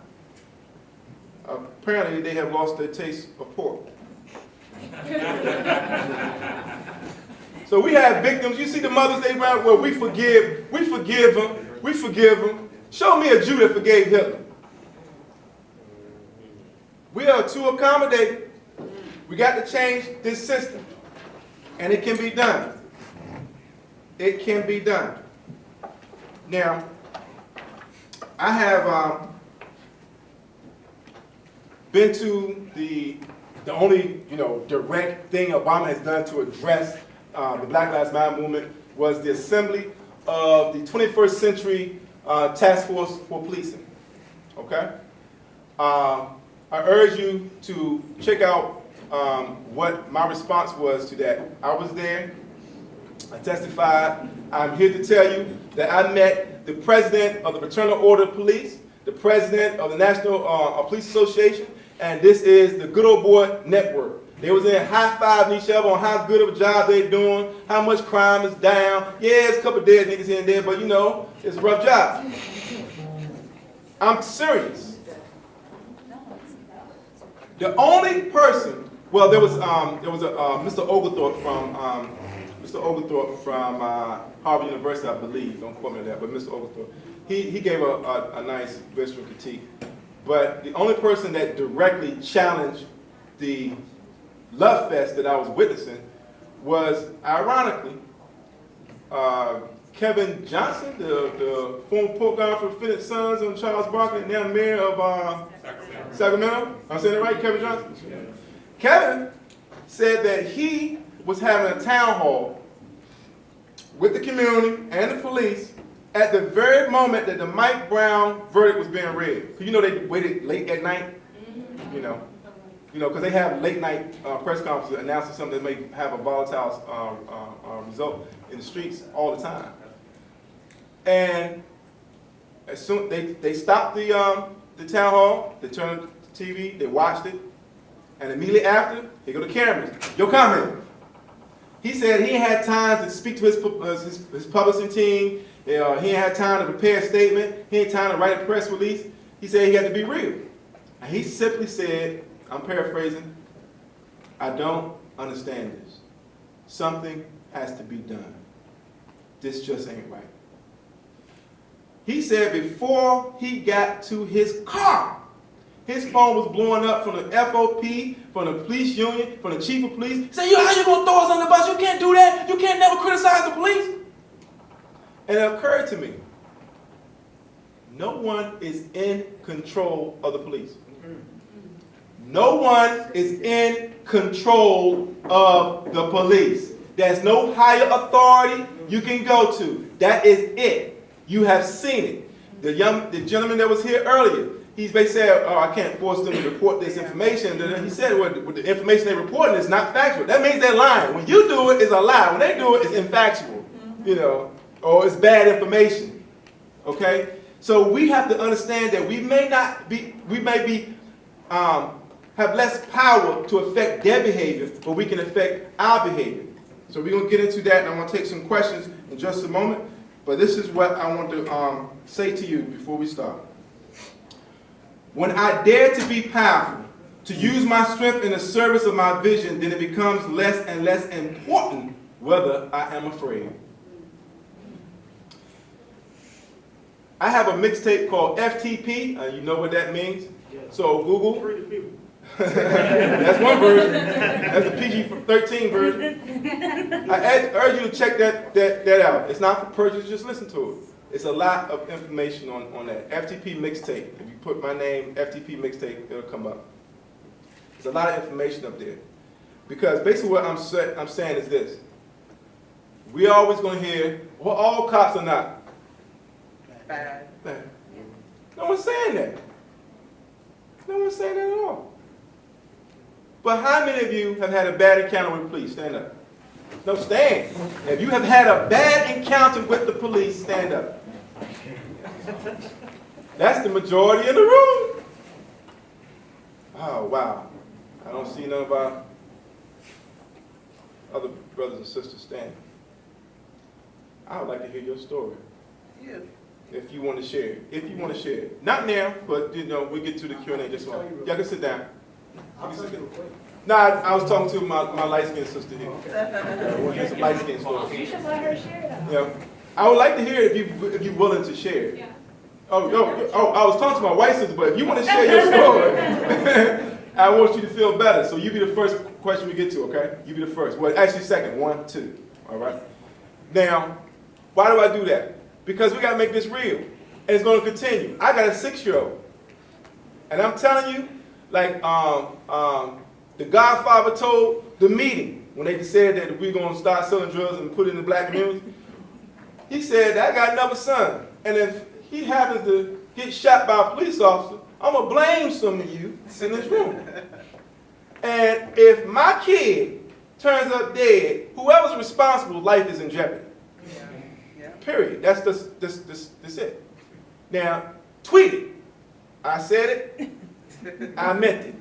[SPEAKER 2] Apparently they have lost their taste of pork. So we have victims. You see the mothers they run, well, we forgive them. Show me a Jew that forgave Hitler. We are too accommodating. We got to change this system. And it can be done. It can be done. Now, I have been to the only direct thing Obama has done to address the Black Lives Matter movement was the assembly of the 21st Century Task Force for Policing. Okay? I urge you to check out what my response was to that. I was there. I testified. I'm here to tell you that I met the president of the Fraternal Order of Police, the president of the National Police Association, and this is the Good Old Boy Network. They was in high-fiving each other on how good of a job they're doing, how much crime is down. Yeah, there's a couple of dead niggas here and there, but it's a rough job. I'm serious. The only person, well, there was a Mr. Oglethorpe from Harvard University, I believe. Don't quote me on that, but Mr. Oglethorpe, he gave a nice visceral critique. But the only person that directly challenged the love fest that I was witnessing was, ironically, Kevin Johnson, the former Pope guy for Phoenix Suns on Charles Barker, and now mayor of Sacramento. I'm saying it right, Kevin Johnson? Kevin said that he was having a town hall with the community and the police at the very moment that the Mike Brown verdict was being read. Because they waited late at night, because they have late night press conferences announcing something that may have a volatile result in the streets all the time. And as soon they stopped the town hall, they turned on the TV, they watched it, and immediately after, they go to cameras. Your comment. He said he had time to speak to his publishing team. He ain't had time to prepare a statement. He ain't time to write a press release. He said he had to be real. And he simply said, I'm paraphrasing, I don't understand this. Something has to be done. This just ain't right. He said before he got to his car, his phone was blowing up from the FOP, from the police union, from the chief of police. He said, how you gonna throw us on the bus? You can't do that. You can't never criticize the police. And it occurred to me, no one is in control of the police. No one is in control of the police. There's no higher authority you can go to. That is it. You have seen it. The gentleman that was here earlier, he's basically said, I can't force them to report this information. He said, the information they're reporting is not factual. That means they're lying. When you do it, it's a lie. When they do it, it's infactual, or it's bad information, okay? So we have to understand that we may have less power to affect their behavior, but we can affect our behavior. So we're going to get into that, and I'm going to take some questions in just a moment. But this is what I want to say to you before we start. When I dare to be powerful, to use my strength in the service of my vision, then it becomes less and less important whether I am afraid. I have a mixtape called FTP. You know what that means? So Google. That's one version. That's the PG-13 version. I urge you to check that out. It's not for purchase, just listen to it. It's a lot of information on that. FTP mixtape. If you put my name, FTP mixtape, it'll come up. There's a lot of information up there. Because basically what I'm saying is this. We're always going to hear, well, all cops are not
[SPEAKER 3] Bad.
[SPEAKER 2] bad. No one's saying that. No one's saying that at all. But how many of you have had a bad encounter with police? Stand up. No, stand. If you have had a bad encounter with the police, stand up. That's the majority in the room. Oh, wow. I don't see none of our other brothers and sisters standing. I would like to hear your story.
[SPEAKER 3] Yeah.
[SPEAKER 2] If you want to share it. If you want to share it. Not now, but you know, we'll get to the Q&A just one. Y'all can sit down. Nah, I was talking to my light-skinned sister here. We'll hear some light-skinned stories.
[SPEAKER 5] You should let her share
[SPEAKER 2] Yeah. I would like to hear it if you're willing to share it.
[SPEAKER 5] Yeah.
[SPEAKER 2] Oh, I was talking to my white sister, but if you want to share your story, I want you to feel better. So you be the first question we get to, okay? You be the first. Well, actually second. 1, 2. All right? Now, why do I do that? Because we got to make this real. And it's going to continue. I got a 6-year-old. And I'm telling you, like the Godfather told the meeting when they said that we're going to start selling drugs and put it in the black community. He said, I got another son. And if he happens to get shot by a police officer, I'm going to blame some of you in this room. And if my kid turns up dead, whoever's responsible, life is in jeopardy. Period. That's it. Now, tweet it. I said it. I meant it.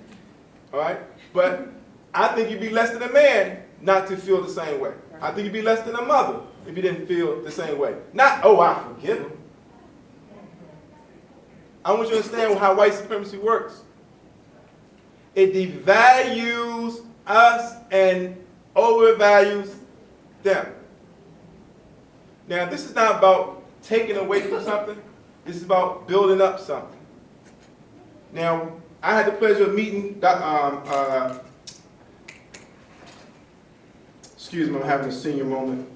[SPEAKER 2] All right? But I think you'd be less than a man not to feel the same way. I think you'd be less than a mother if you didn't feel the same way. Not, oh, I forgive him. I want you to understand how white supremacy works. It devalues us and overvalues them. Now, this is not about taking away from something. This is about building up something. Now, I had the pleasure of meeting, excuse me, I'm having a senior moment.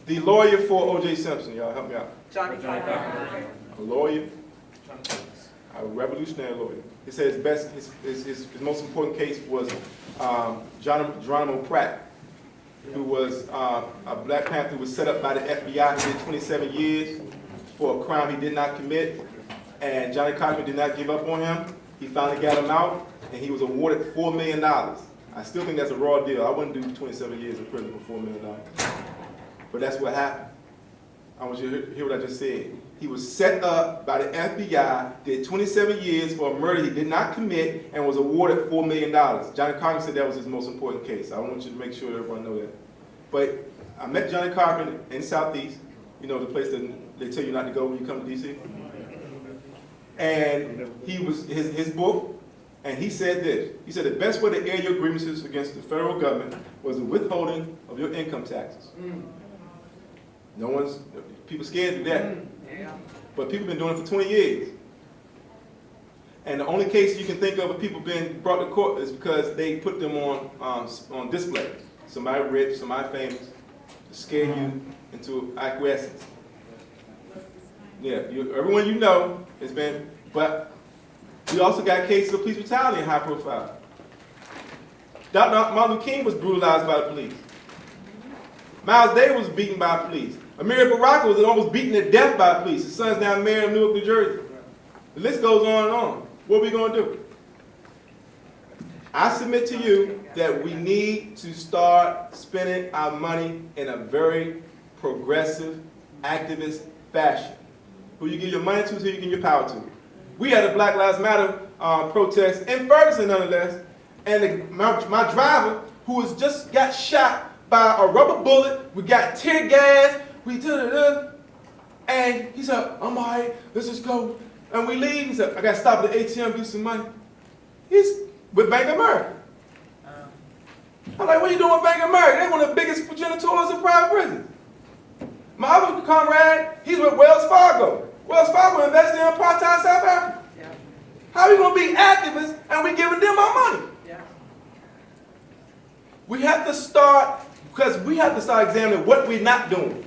[SPEAKER 2] The lawyer for O.J. Simpson, y'all help me out.
[SPEAKER 3] Johnny Carter.
[SPEAKER 2] A lawyer, a revolutionary lawyer. He said his most important case was Geronimo Pratt, who was a Black Panther who was set up by the FBI. He did 27 years for a crime he did not commit. And Johnny Cochran did not give up on him. He finally got him out, and he was awarded $4 million. I still think that's a raw deal. I wouldn't do 27 years in prison for $4 million. But that's what happened. I want you to hear what I just said. He was set up by the FBI, did 27 years for a murder he did not commit, and was awarded $4 million. Johnny Cochran said that was his most important case. I want you to make sure everyone know that. But I met Johnny Cochran in Southeast, you know, the place that they tell you not to go when you come to D.C. And he was his book, and he said this. He said the best way to air your grievances against the federal government was the withholding of your income taxes. People scared to that. But people have been doing it for 20 years. And the only case you can think of people being brought to court is because they put them on display. Somebody rich, somebody famous, to scare you into acquiescence. Yeah, everyone you know has been, but we also got cases of police brutality in high profile. Dr. Martin Luther King was brutalized by the police. Miles Davis was beaten by police. Amir Baraka was almost beaten to death by police. His son's now mayor of Newark, New Jersey. The list goes on and on. What are we going to do? I submit to you that we need to start spending our money in a very progressive, activist fashion. Who you give your money to is who you give your power to. We had a Black Lives Matter protest in Ferguson, nonetheless, and my driver, who was just got shot by a rubber bullet, we got tear gas, and he said, I'm all right, let's just go. And we leave. He said, I got to stop at the ATM, get some money. He's with Bank of America. I'm like, what are you doing with Bank of America? They're one of the biggest progenitors in private prisons. My other comrade, he's with Wells Fargo. Wells Fargo invested in apartheid South Africa. How are we going to be activists and we giving them our money?
[SPEAKER 3] Yeah.
[SPEAKER 2] We have to start, because we have to start examining what we're not doing.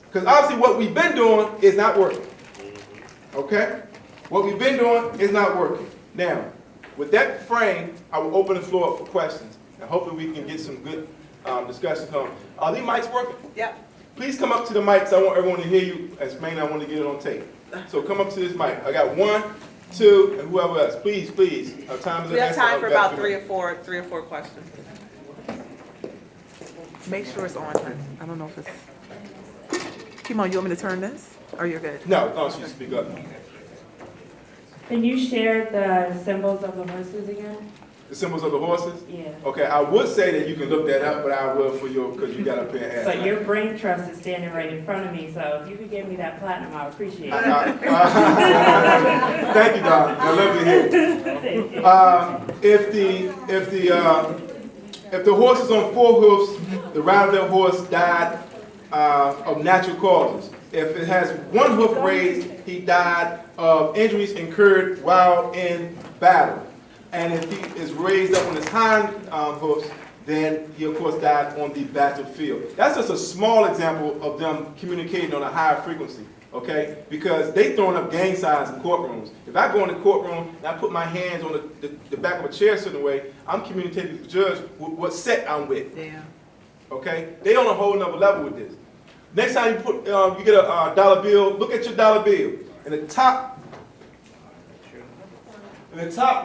[SPEAKER 2] Because obviously what we've been doing is not working. Okay? What we've been doing is not working. Now, with that frame, I will open the floor up for questions. And hopefully we can get some good discussion going. Are these mics working?
[SPEAKER 3] Yep.
[SPEAKER 2] Please come up to the mics. I want everyone to hear you. As mainly I want to get it on tape. So come up to this mic. I got 1, 2, and whoever else. Please, please. Our time is
[SPEAKER 3] We have time for about
[SPEAKER 2] three.
[SPEAKER 3] 3 or 4 questions. Make sure it's on. I don't know if it's. Kimo, you want me to turn this? Or you're good?
[SPEAKER 2] No, she speak up.
[SPEAKER 5] Can you share the symbols of the horses again?
[SPEAKER 2] The symbols of the horses?
[SPEAKER 5] Yeah.
[SPEAKER 2] Okay, I would say that you can look that up, but I will for you because you got up here and asked.
[SPEAKER 5] So your brain trust is standing right in front of me, so if you could give me that platinum, I would appreciate it.
[SPEAKER 2] Thank you, darling. I love to hear it. If the horse is on 4 hoofs, the rider of that horse died of natural causes. If it has 1 hoof raised, he died of injuries incurred while in battle. And if he is raised up on his hind hoofs, then he of course died on the battlefield. That's just a small example of them communicating on a higher frequency, okay? Because they throwing up gang signs in courtrooms. If I go in the courtroom and I put my hands on the back of a chair a certain way, I'm communicating to the judge what set I'm with.
[SPEAKER 3] Yeah.
[SPEAKER 2] Okay? They on a whole nother level with this. Next time you get a dollar bill, look at your dollar bill. In the top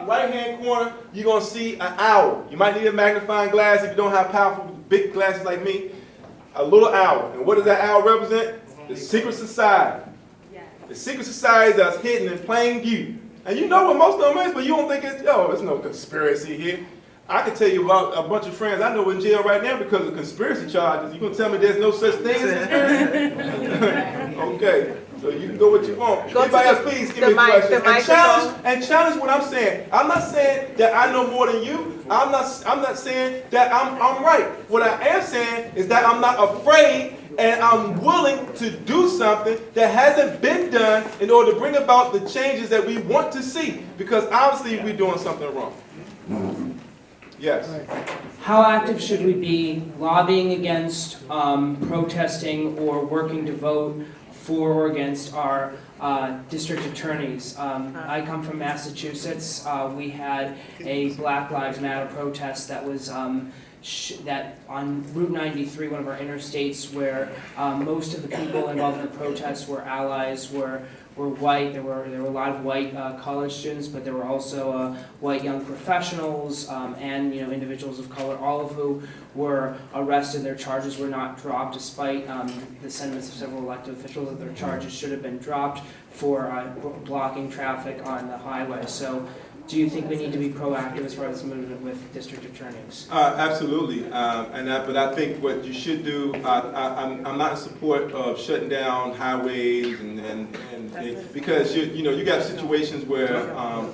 [SPEAKER 2] right-hand corner, you're going to see an owl. You might need a magnifying glass if you don't have powerful, big glasses like me. A little owl. And what does that owl represent? The secret society. The secret society that's hidden in plain view. And you know what most of them is, but you don't think it's no conspiracy here. I can tell you about a bunch of friends I know in jail right now because of conspiracy charges. You going to tell me there's no such thing as conspiracy? Okay. So you can go what you want. Anybody else, please give me a question. And challenge what I'm saying. I'm not saying that I know more than you. I'm not saying that I'm right. What I am saying is that I'm not afraid and I'm willing to do something that hasn't been done in order to bring about the changes that we want to see. Because obviously we're doing something wrong. Yes.
[SPEAKER 6] How active should we be lobbying against, protesting, or working to vote for or against our district attorneys? I come from Massachusetts. We had a Black Lives Matter protest that was that on Route 93, one of our interstates, where most of the people involved in the protest were allies, were white. There were a lot of white college students, but there were also white young professionals and individuals of color, all of who were arrested. Their charges were not dropped, despite the sentiments of several elected officials that their charges should have been dropped for blocking traffic on the highway. So, do you think we need to be proactive as far as this movement with district attorneys?
[SPEAKER 2] Absolutely, but I think what you should do, I'm not in support of shutting down highways and because you got situations where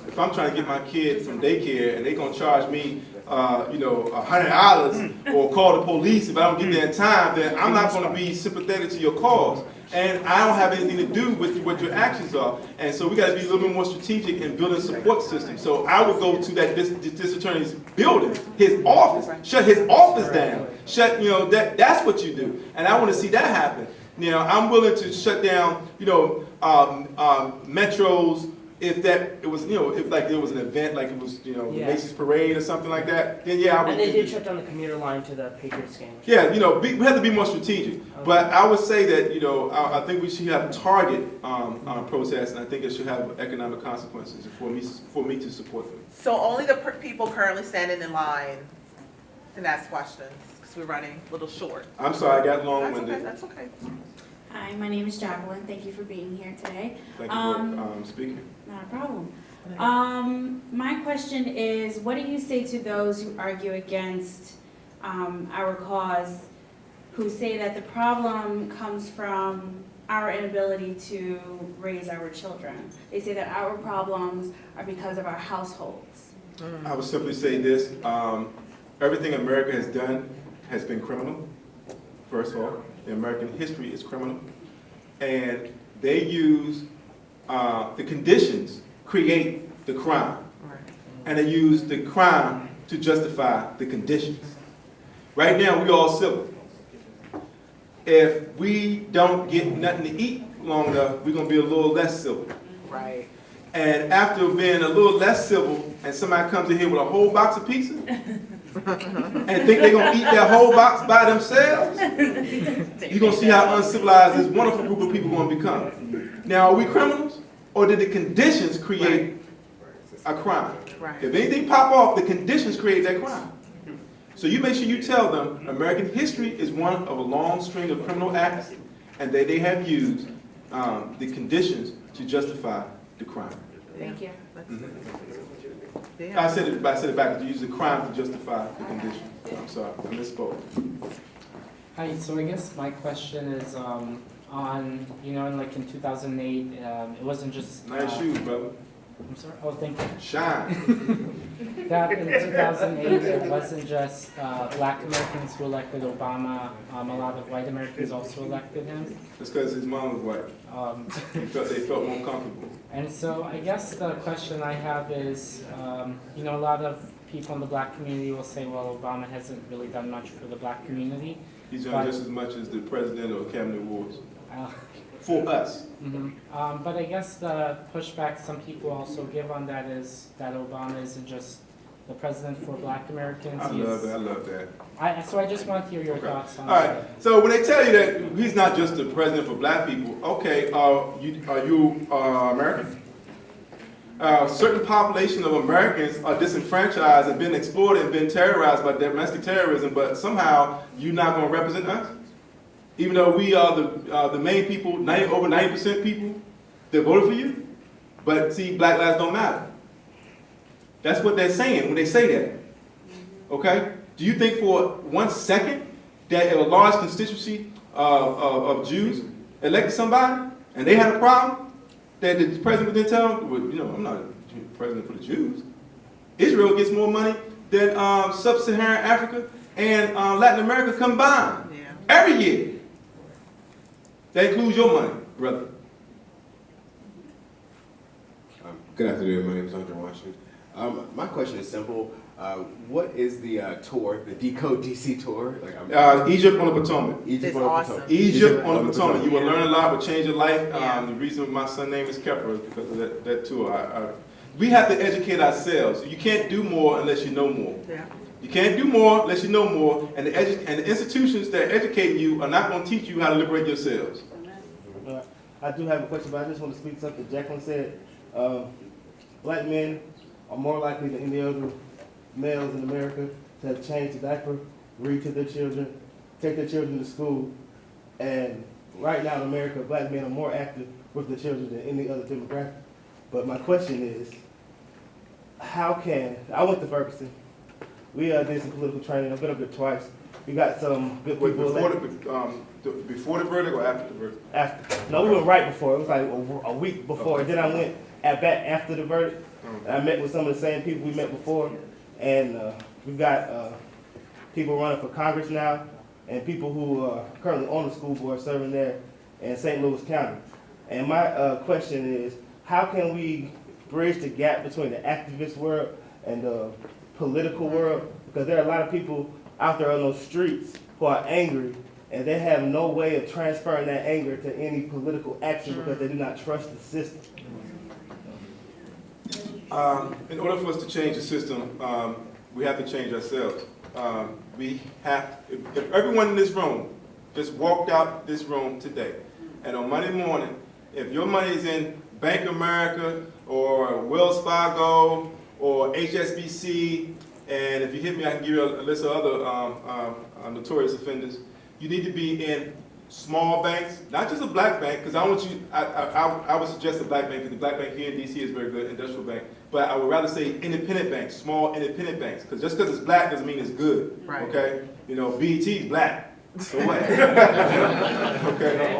[SPEAKER 2] if I'm trying to get my kid from daycare and they're gonna charge me $100 or call the police if I don't get there in time, then I'm not gonna be sympathetic to your cause. And I don't have anything to do with what your actions are. And so we got to be a little bit more strategic in building a support system. So I would go to that this attorney's building, his office, shut his office down. That's what you do. And I want to see that happen. I'm willing to shut down, metros if there was an event like it was, Macy's Parade or something like that. Then I would.
[SPEAKER 6] And they did shut down the commuter line to the Patriots game.
[SPEAKER 2] Yeah, we have to be more strategic. Okay. But I would say that I think we should have target protests, and I think it should have economic consequences for me to support them.
[SPEAKER 3] So only the people currently standing in line can ask questions because we're running a little short.
[SPEAKER 2] I'm sorry, I got long-winded.
[SPEAKER 3] That's okay.
[SPEAKER 7] Hi, my name is Jacqueline. Thank you for being here today.
[SPEAKER 2] Thank you for speaking.
[SPEAKER 7] Not a problem. My question is, what do you say to those who argue against our cause, who say that the problem comes from our inability to raise our children? They say that our problems are because of our households.
[SPEAKER 2] I would simply say this. Everything America has done has been criminal, first of all. The American history is criminal. And they use the conditions create the crime.
[SPEAKER 3] Right.
[SPEAKER 2] And they use the crime to justify the conditions. Right now, we all civil. If we don't get nothing to eat long enough, we're gonna be a little less civil.
[SPEAKER 3] Right.
[SPEAKER 2] And after being a little less civil, and somebody comes in here with a whole box of pizza, and think they're gonna eat that whole box by themselves, you're gonna see how uncivilized this wonderful group of people gonna become. Now, are we criminals, or did the conditions create a crime?
[SPEAKER 3] Right.
[SPEAKER 2] If anything pop off, the conditions create that crime. So you make sure you tell them American history is one of a long string of criminal acts, and that they have used the conditions to justify the crime.
[SPEAKER 7] Thank you.
[SPEAKER 2] I said it backwards. You use the crime to justify the condition. I'm sorry, I misspoke.
[SPEAKER 8] Hi, so I guess my question is on, like in 2008, it wasn't just...
[SPEAKER 2] Nice shoes, brother.
[SPEAKER 8] I'm sorry? Oh, thank you.
[SPEAKER 2] Shine.
[SPEAKER 8] That in 2008, it wasn't just Black Americans who elected Obama. A lot of white Americans also elected him.
[SPEAKER 2] That's because his mom was white. They felt more comfortable.
[SPEAKER 8] And so I guess the question I have is, a lot of people in the Black community will say, well, Obama hasn't really done much for the Black community.
[SPEAKER 2] He's done just as much as the president or Academy Awards.
[SPEAKER 8] Uh,
[SPEAKER 2] For us.
[SPEAKER 8] But I guess the pushback some people also give on that is that Obama isn't just the president for Black Americans.
[SPEAKER 2] I love that.
[SPEAKER 8] So I just want to hear your thoughts on
[SPEAKER 2] All
[SPEAKER 8] that.
[SPEAKER 2] right. So when they tell you that he's not just the president for Black people, okay, are you American? A certain population of Americans are disenfranchised and been exploited and been terrorized by domestic terrorism, but somehow you're not going to represent us? Even though we are the main people, over 90% people that voted for you, but see, Black lives don't matter. That's what they're saying when they say that. Okay? Do you think for 1 second that a large constituency of Jews elected somebody and they had a problem that the president didn't tell them? Well, I'm not a president for the Jews. Israel gets more money than Sub-Saharan Africa and Latin America combined every year. That includes your money, brother.
[SPEAKER 9] Good afternoon. My name is Andre Washington. My question is simple. What is the tour, the Decode DC tour?
[SPEAKER 2] Egypt on the Potomac.
[SPEAKER 9] Egypt on
[SPEAKER 3] awesome.
[SPEAKER 9] the Potomac.
[SPEAKER 2] Egypt on the Potomac. You will learn a lot, will change your life. The reason my son's name is Kepler is because of that tour. We have to educate ourselves. You can't do more unless you know more.
[SPEAKER 3] Yeah.
[SPEAKER 2] You can't do more unless you know more, and the institutions that educate you are not going to teach you how to liberate yourselves.
[SPEAKER 10] I do have a question, but I just want to speak to something Jacqueline said. Black men are more likely than any other males in America to have changed the diaper, read to their children, take their children to school, and right now in America, Black men are more active with their children than any other demographic. But my question is, I went to Ferguson. We did some political training. I've been up there twice. We got some good people.
[SPEAKER 2] Before the verdict or after the verdict?
[SPEAKER 10] After. No, we went right before. It was like a week before.
[SPEAKER 2] Okay.
[SPEAKER 10] Then I went back after the verdict. I met with some of the same people we met before. And we've got people running for Congress now and people who are currently on the school board serving there in St. Louis County. And my question is, how can we bridge the gap between the activist world and the political world? Because there are a lot of people out there on those streets who are angry, and they have no way of transferring that anger to any political action because they do not trust the system.
[SPEAKER 2] In order for us to change the system, we have to change ourselves. If everyone in this room just walked out this room today, and on Monday morning, if your money is in Bank of America or Wells Fargo or HSBC, and if you hit me, I can give you a list of other notorious offenders. You need to be in small banks, not just a black bank, because I would suggest a black bank, because the black bank here in DC is very good, industrial bank. But I would rather say independent banks, small independent banks, because just because it's black doesn't mean it's good.
[SPEAKER 3] Right.
[SPEAKER 2] Okay, BET is black. So what? Okay,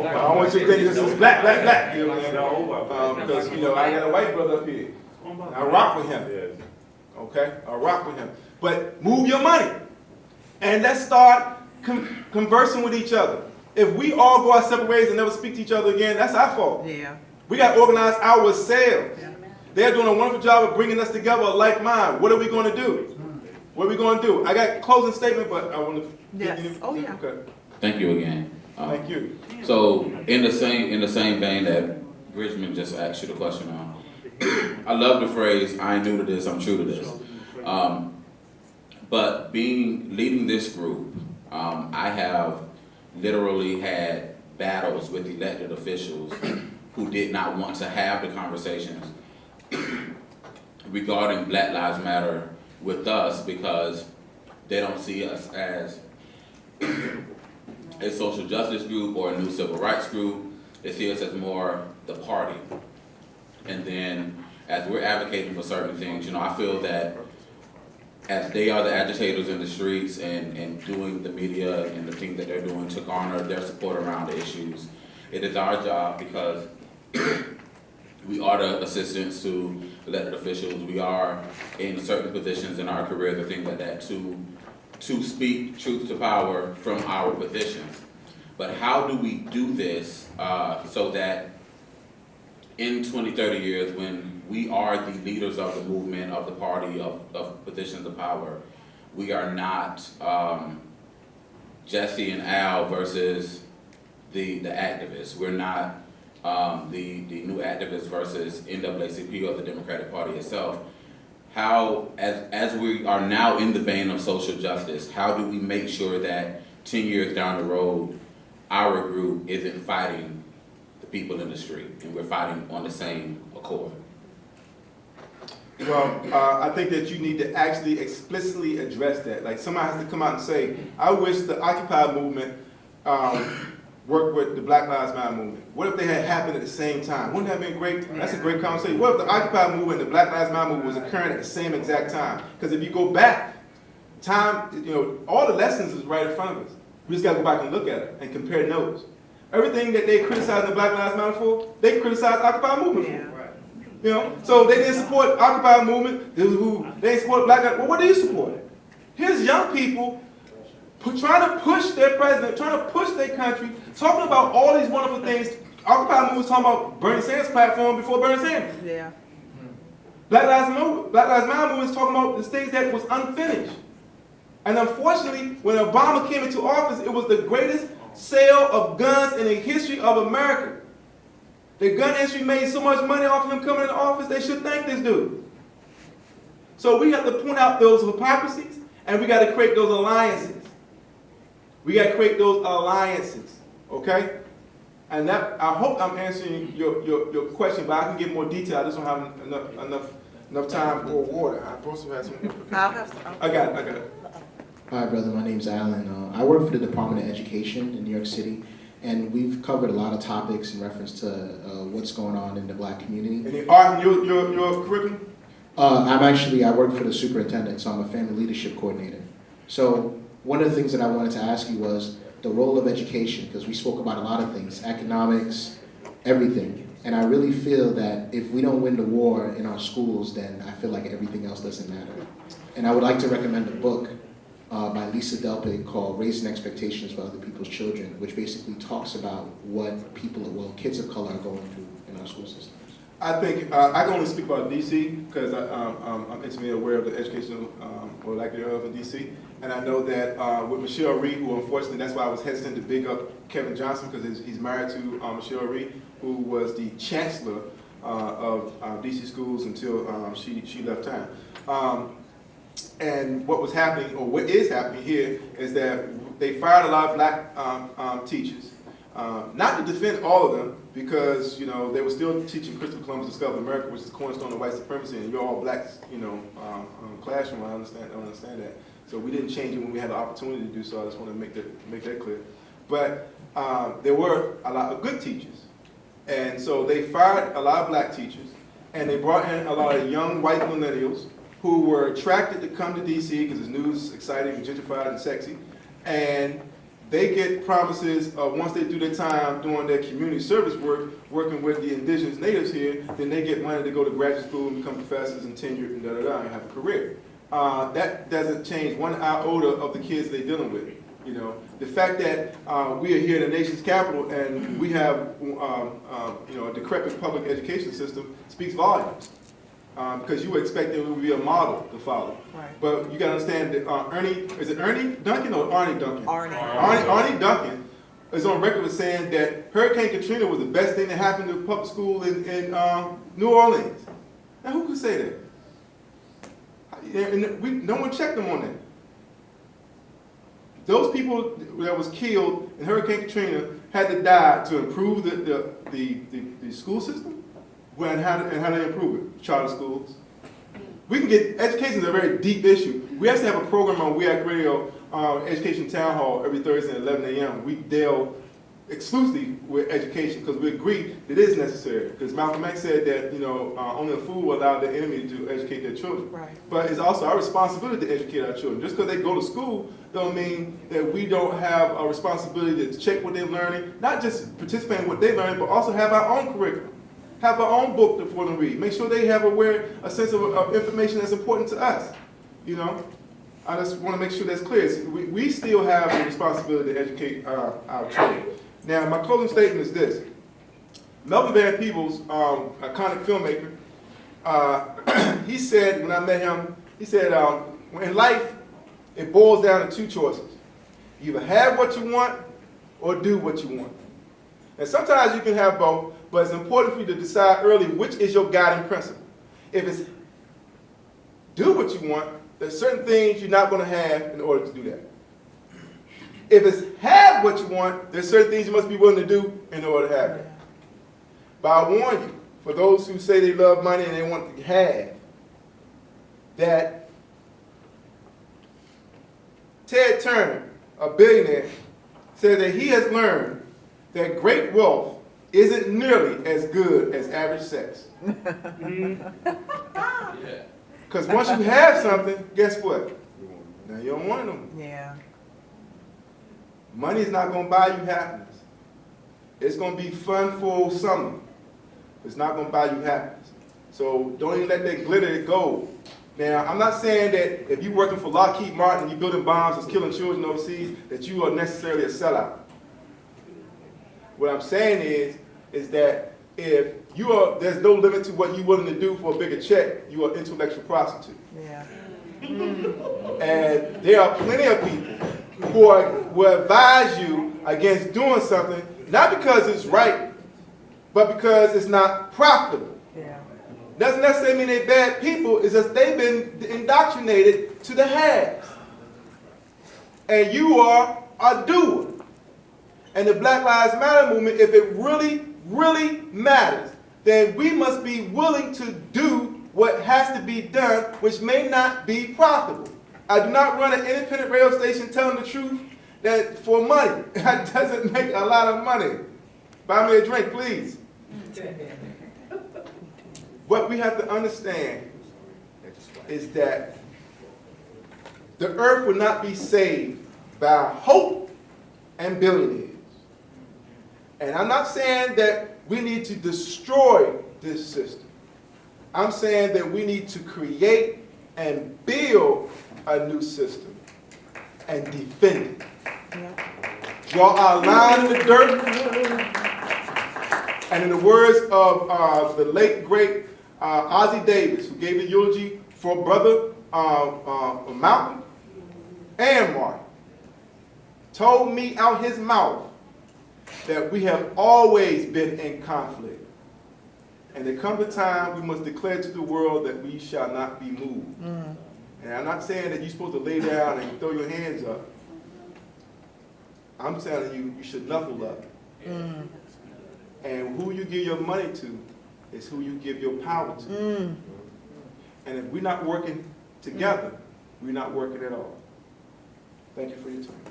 [SPEAKER 2] I don't want you to think this is black. You know what I mean? Because I got a white brother up here. I rock with him. Okay, I rock with him. But move your money, and let's start conversing with each other. If we all go our separate ways and never speak to each other again, that's our fault.
[SPEAKER 3] Yeah.
[SPEAKER 2] We got to organize ourselves.
[SPEAKER 3] Yeah.
[SPEAKER 2] They are doing a wonderful job of bringing us together like mind. What are we going to do? What are we going to do? I got a closing statement, but I want to.
[SPEAKER 3] Yes. Oh, yeah.
[SPEAKER 2] Okay.
[SPEAKER 4] Thank you again.
[SPEAKER 2] Thank you.
[SPEAKER 4] So in the same vein that Bridgman just asked you the question on, I love the phrase "I ain't new to this, I'm true to this." But leading this group, I have literally had battles with elected officials who did not want to have the conversations regarding Black Lives Matter with us because they don't see us as a social justice group or a new civil rights group. They see us as more the party. And then as we're advocating for certain things, you know, I feel that as they are the agitators in the streets and doing the media and the things that they're doing to garner their support around the issues, it is our job because we are the assistants to elected officials. We are in certain positions in our careers and things like that to speak truth to power from our positions. But how do we do this so that in 20, 30 years, when we are the leaders of the movement, of the party, of positions of power, we are not Jesse and Al versus the activists. We're not the new activists versus NAACP or the Democratic Party itself. How, as we are now in the vein of social justice, how do we make sure that 10 years down the road, our group isn't fighting the people in the street and we're fighting on the same accord?
[SPEAKER 2] Well, I think that you need to actually explicitly address that. Like somebody has to come out and say, I wish the Occupy movement worked with the Black Lives Matter movement. What if they had happened at the same time? Wouldn't that have been great? That's a great conversation. What if the Occupy movement and the Black Lives Matter movement was occurring at the same exact time? Because if you go back, time, you know, all the lessons is right in front of us. We just got to go back and look at it and compare notes. Everything that they criticized the Black Lives Matter for, they criticized the Occupy movement for. You know, so they didn't support Occupy movement. They didn't support Black Lives. Well, what do you support? Here's young people trying to push their president, trying to push their country, talking about all these wonderful things. Occupy movement was talking about Bernie Sanders' platform before Bernie Sanders.
[SPEAKER 3] Yeah.
[SPEAKER 2] Black Lives Matter movement is talking about the things that was unfinished. And unfortunately, when Obama came into office, it was the greatest sale of guns in the history of America. The gun industry made so much money off him coming into office, they should thank this dude. So we have to point out those hypocrisies, and we got to create those alliances. We got to create those alliances, okay? And that, I hope I'm answering your question, but I can get more detail. I just don't have enough time or water. I'm supposed to have some.
[SPEAKER 3] I'll have some.
[SPEAKER 2] I got it.
[SPEAKER 1] Hi, brother. My name's Alan. I work for the Department of Education in New York City, and we've covered a lot of topics in reference to what's going on in the Black community.
[SPEAKER 2] And the art in your curriculum?
[SPEAKER 1] I work for the superintendent, so I'm a family leadership coordinator. So one of the things that I wanted to ask you was the role of education, because we spoke about a lot of things, economics, everything. And I really feel that if we don't win the war in our schools, then I feel like everything else doesn't matter. And I would like to recommend a book by Lisa Delpig called Raising Expectations for Other People's Children, which basically talks about what kids of color are going through in our school systems.
[SPEAKER 2] I think, I can only speak about DC because I'm intimately aware of the educational or lack thereof in DC. And I know that with Michelle Reed, who unfortunately, that's why I was hesitant to big up Kevin Johnson because he's married to Michelle Reed, who was the chancellor of DC schools until she left town. And what was happening, or what is happening here, is that they fired a lot of Black teachers. Not to defend all of them, because you know they were still teaching Christopher Columbus discovered America, which is the cornerstone of white supremacy, and you're all Blacks, you know, classroom. I understand that. So we didn't change it when we had the opportunity to do so. I just want to make that clear. But there were a lot of good teachers, and so they fired a lot of Black teachers, and they brought in a lot of young white millennials who were attracted to come to DC because it's new, exciting, and gentrified, and sexy, and they get promises of once they do their time doing their community service work, working with the indigenous natives here, then they get money to go to graduate school and become professors and tenured and and have a career. That doesn't change one iota of the kids they're dealing with. You know, the fact that we are here in the nation's capital and we have a decrepit public education system speaks volumes. because you would expect there would be a model to follow.
[SPEAKER 3] Right.
[SPEAKER 2] But you gotta understand that is it Ernie Duncan or Arnie Duncan?
[SPEAKER 3] Arnie.
[SPEAKER 2] Arnie Duncan is on record with saying that Hurricane Katrina was the best thing that happened to public school in New Orleans. Now who could say that? And no one checked them on that. Those people that was killed in Hurricane Katrina had to die to improve the school system and how to improve it. Charter schools. We can get, education is a very deep issue. We actually have a program on We Act Radio, Education Town Hall, every Thursday at 11 a.m. We deal exclusively with education because we agree that it is necessary. Because Malcolm X said that, only a fool will allow the enemy to educate their children.
[SPEAKER 3] Right.
[SPEAKER 2] But it's also our responsibility to educate our children. Just because they go to school don't mean that we don't have a responsibility to check what they're learning, not just participate in what they learn, but also have our own curriculum. Have our own book for them to read. Make sure they have a sense of information that's important to us. I just want to make sure that's clear. So we still have the responsibility to educate our children. Now, my closing statement is this. Melvin Van Peebles, iconic filmmaker, he said, when I met him, he said, in life, it boils down to two choices. You either have what you want or do what you want. And sometimes you can have both, but it's important for you to decide early which is your guiding principle. If it's do what you want, there's certain things you're not going to have in order to do that. If it's have what you want, there's certain things you must be willing to do in order to have that. But I warn you, for those who say they love money and they want to have, that Ted Turner, a billionaire, said that he has learned that great wealth isn't nearly as good as average sex. Because once you have something, guess what? Now you don't want them.
[SPEAKER 3] Yeah.
[SPEAKER 2] Money is not going to buy you happiness. It's going to be fun for summer. It's not going to buy you happiness. So don't even let that glitter go. Now, I'm not saying that if you're working for Lockheed Martin and you're building bombs that's killing children overseas, that you are necessarily a sellout. What I'm saying is that if there's no limit to what you're willing to do for a bigger check, you are an intellectual prostitute.
[SPEAKER 3] Yeah.
[SPEAKER 2] And there are plenty of people who will advise you against doing something, not because it's right, but because it's not profitable.
[SPEAKER 3] Yeah.
[SPEAKER 2] Doesn't necessarily mean they're bad people, it's just they've been indoctrinated to the haves. And you are a doer. And the Black Lives Matter movement, if it really, really matters, then we must be willing to do what has to be done, which may not be profitable. I do not run an independent radio station telling the truth that for money. That doesn't make a lot of money. Buy me a drink, please. What we have to understand is that the earth will not be saved by hope and billionaires. And I'm not saying that we need to destroy this system. I'm saying that we need to create and build a new system and defend it. Draw our line in the dirt. And in the words of the late, great Ossie Davis, who gave a eulogy for Brother Malcolm and Martin, told me out his mouth that we have always been in conflict. And there comes a time we must declare to the world that we shall not be moved. And I'm not saying that you're supposed to lay down and throw your hands up. I'm telling you, you should knuckle up. And who you give your money to is who you give your power to. And if we're not working together, we're not working at all. Thank you for your time.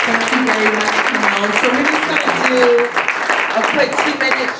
[SPEAKER 3] Thank you very much, Kamala. So we're just going to do a quick 2-minute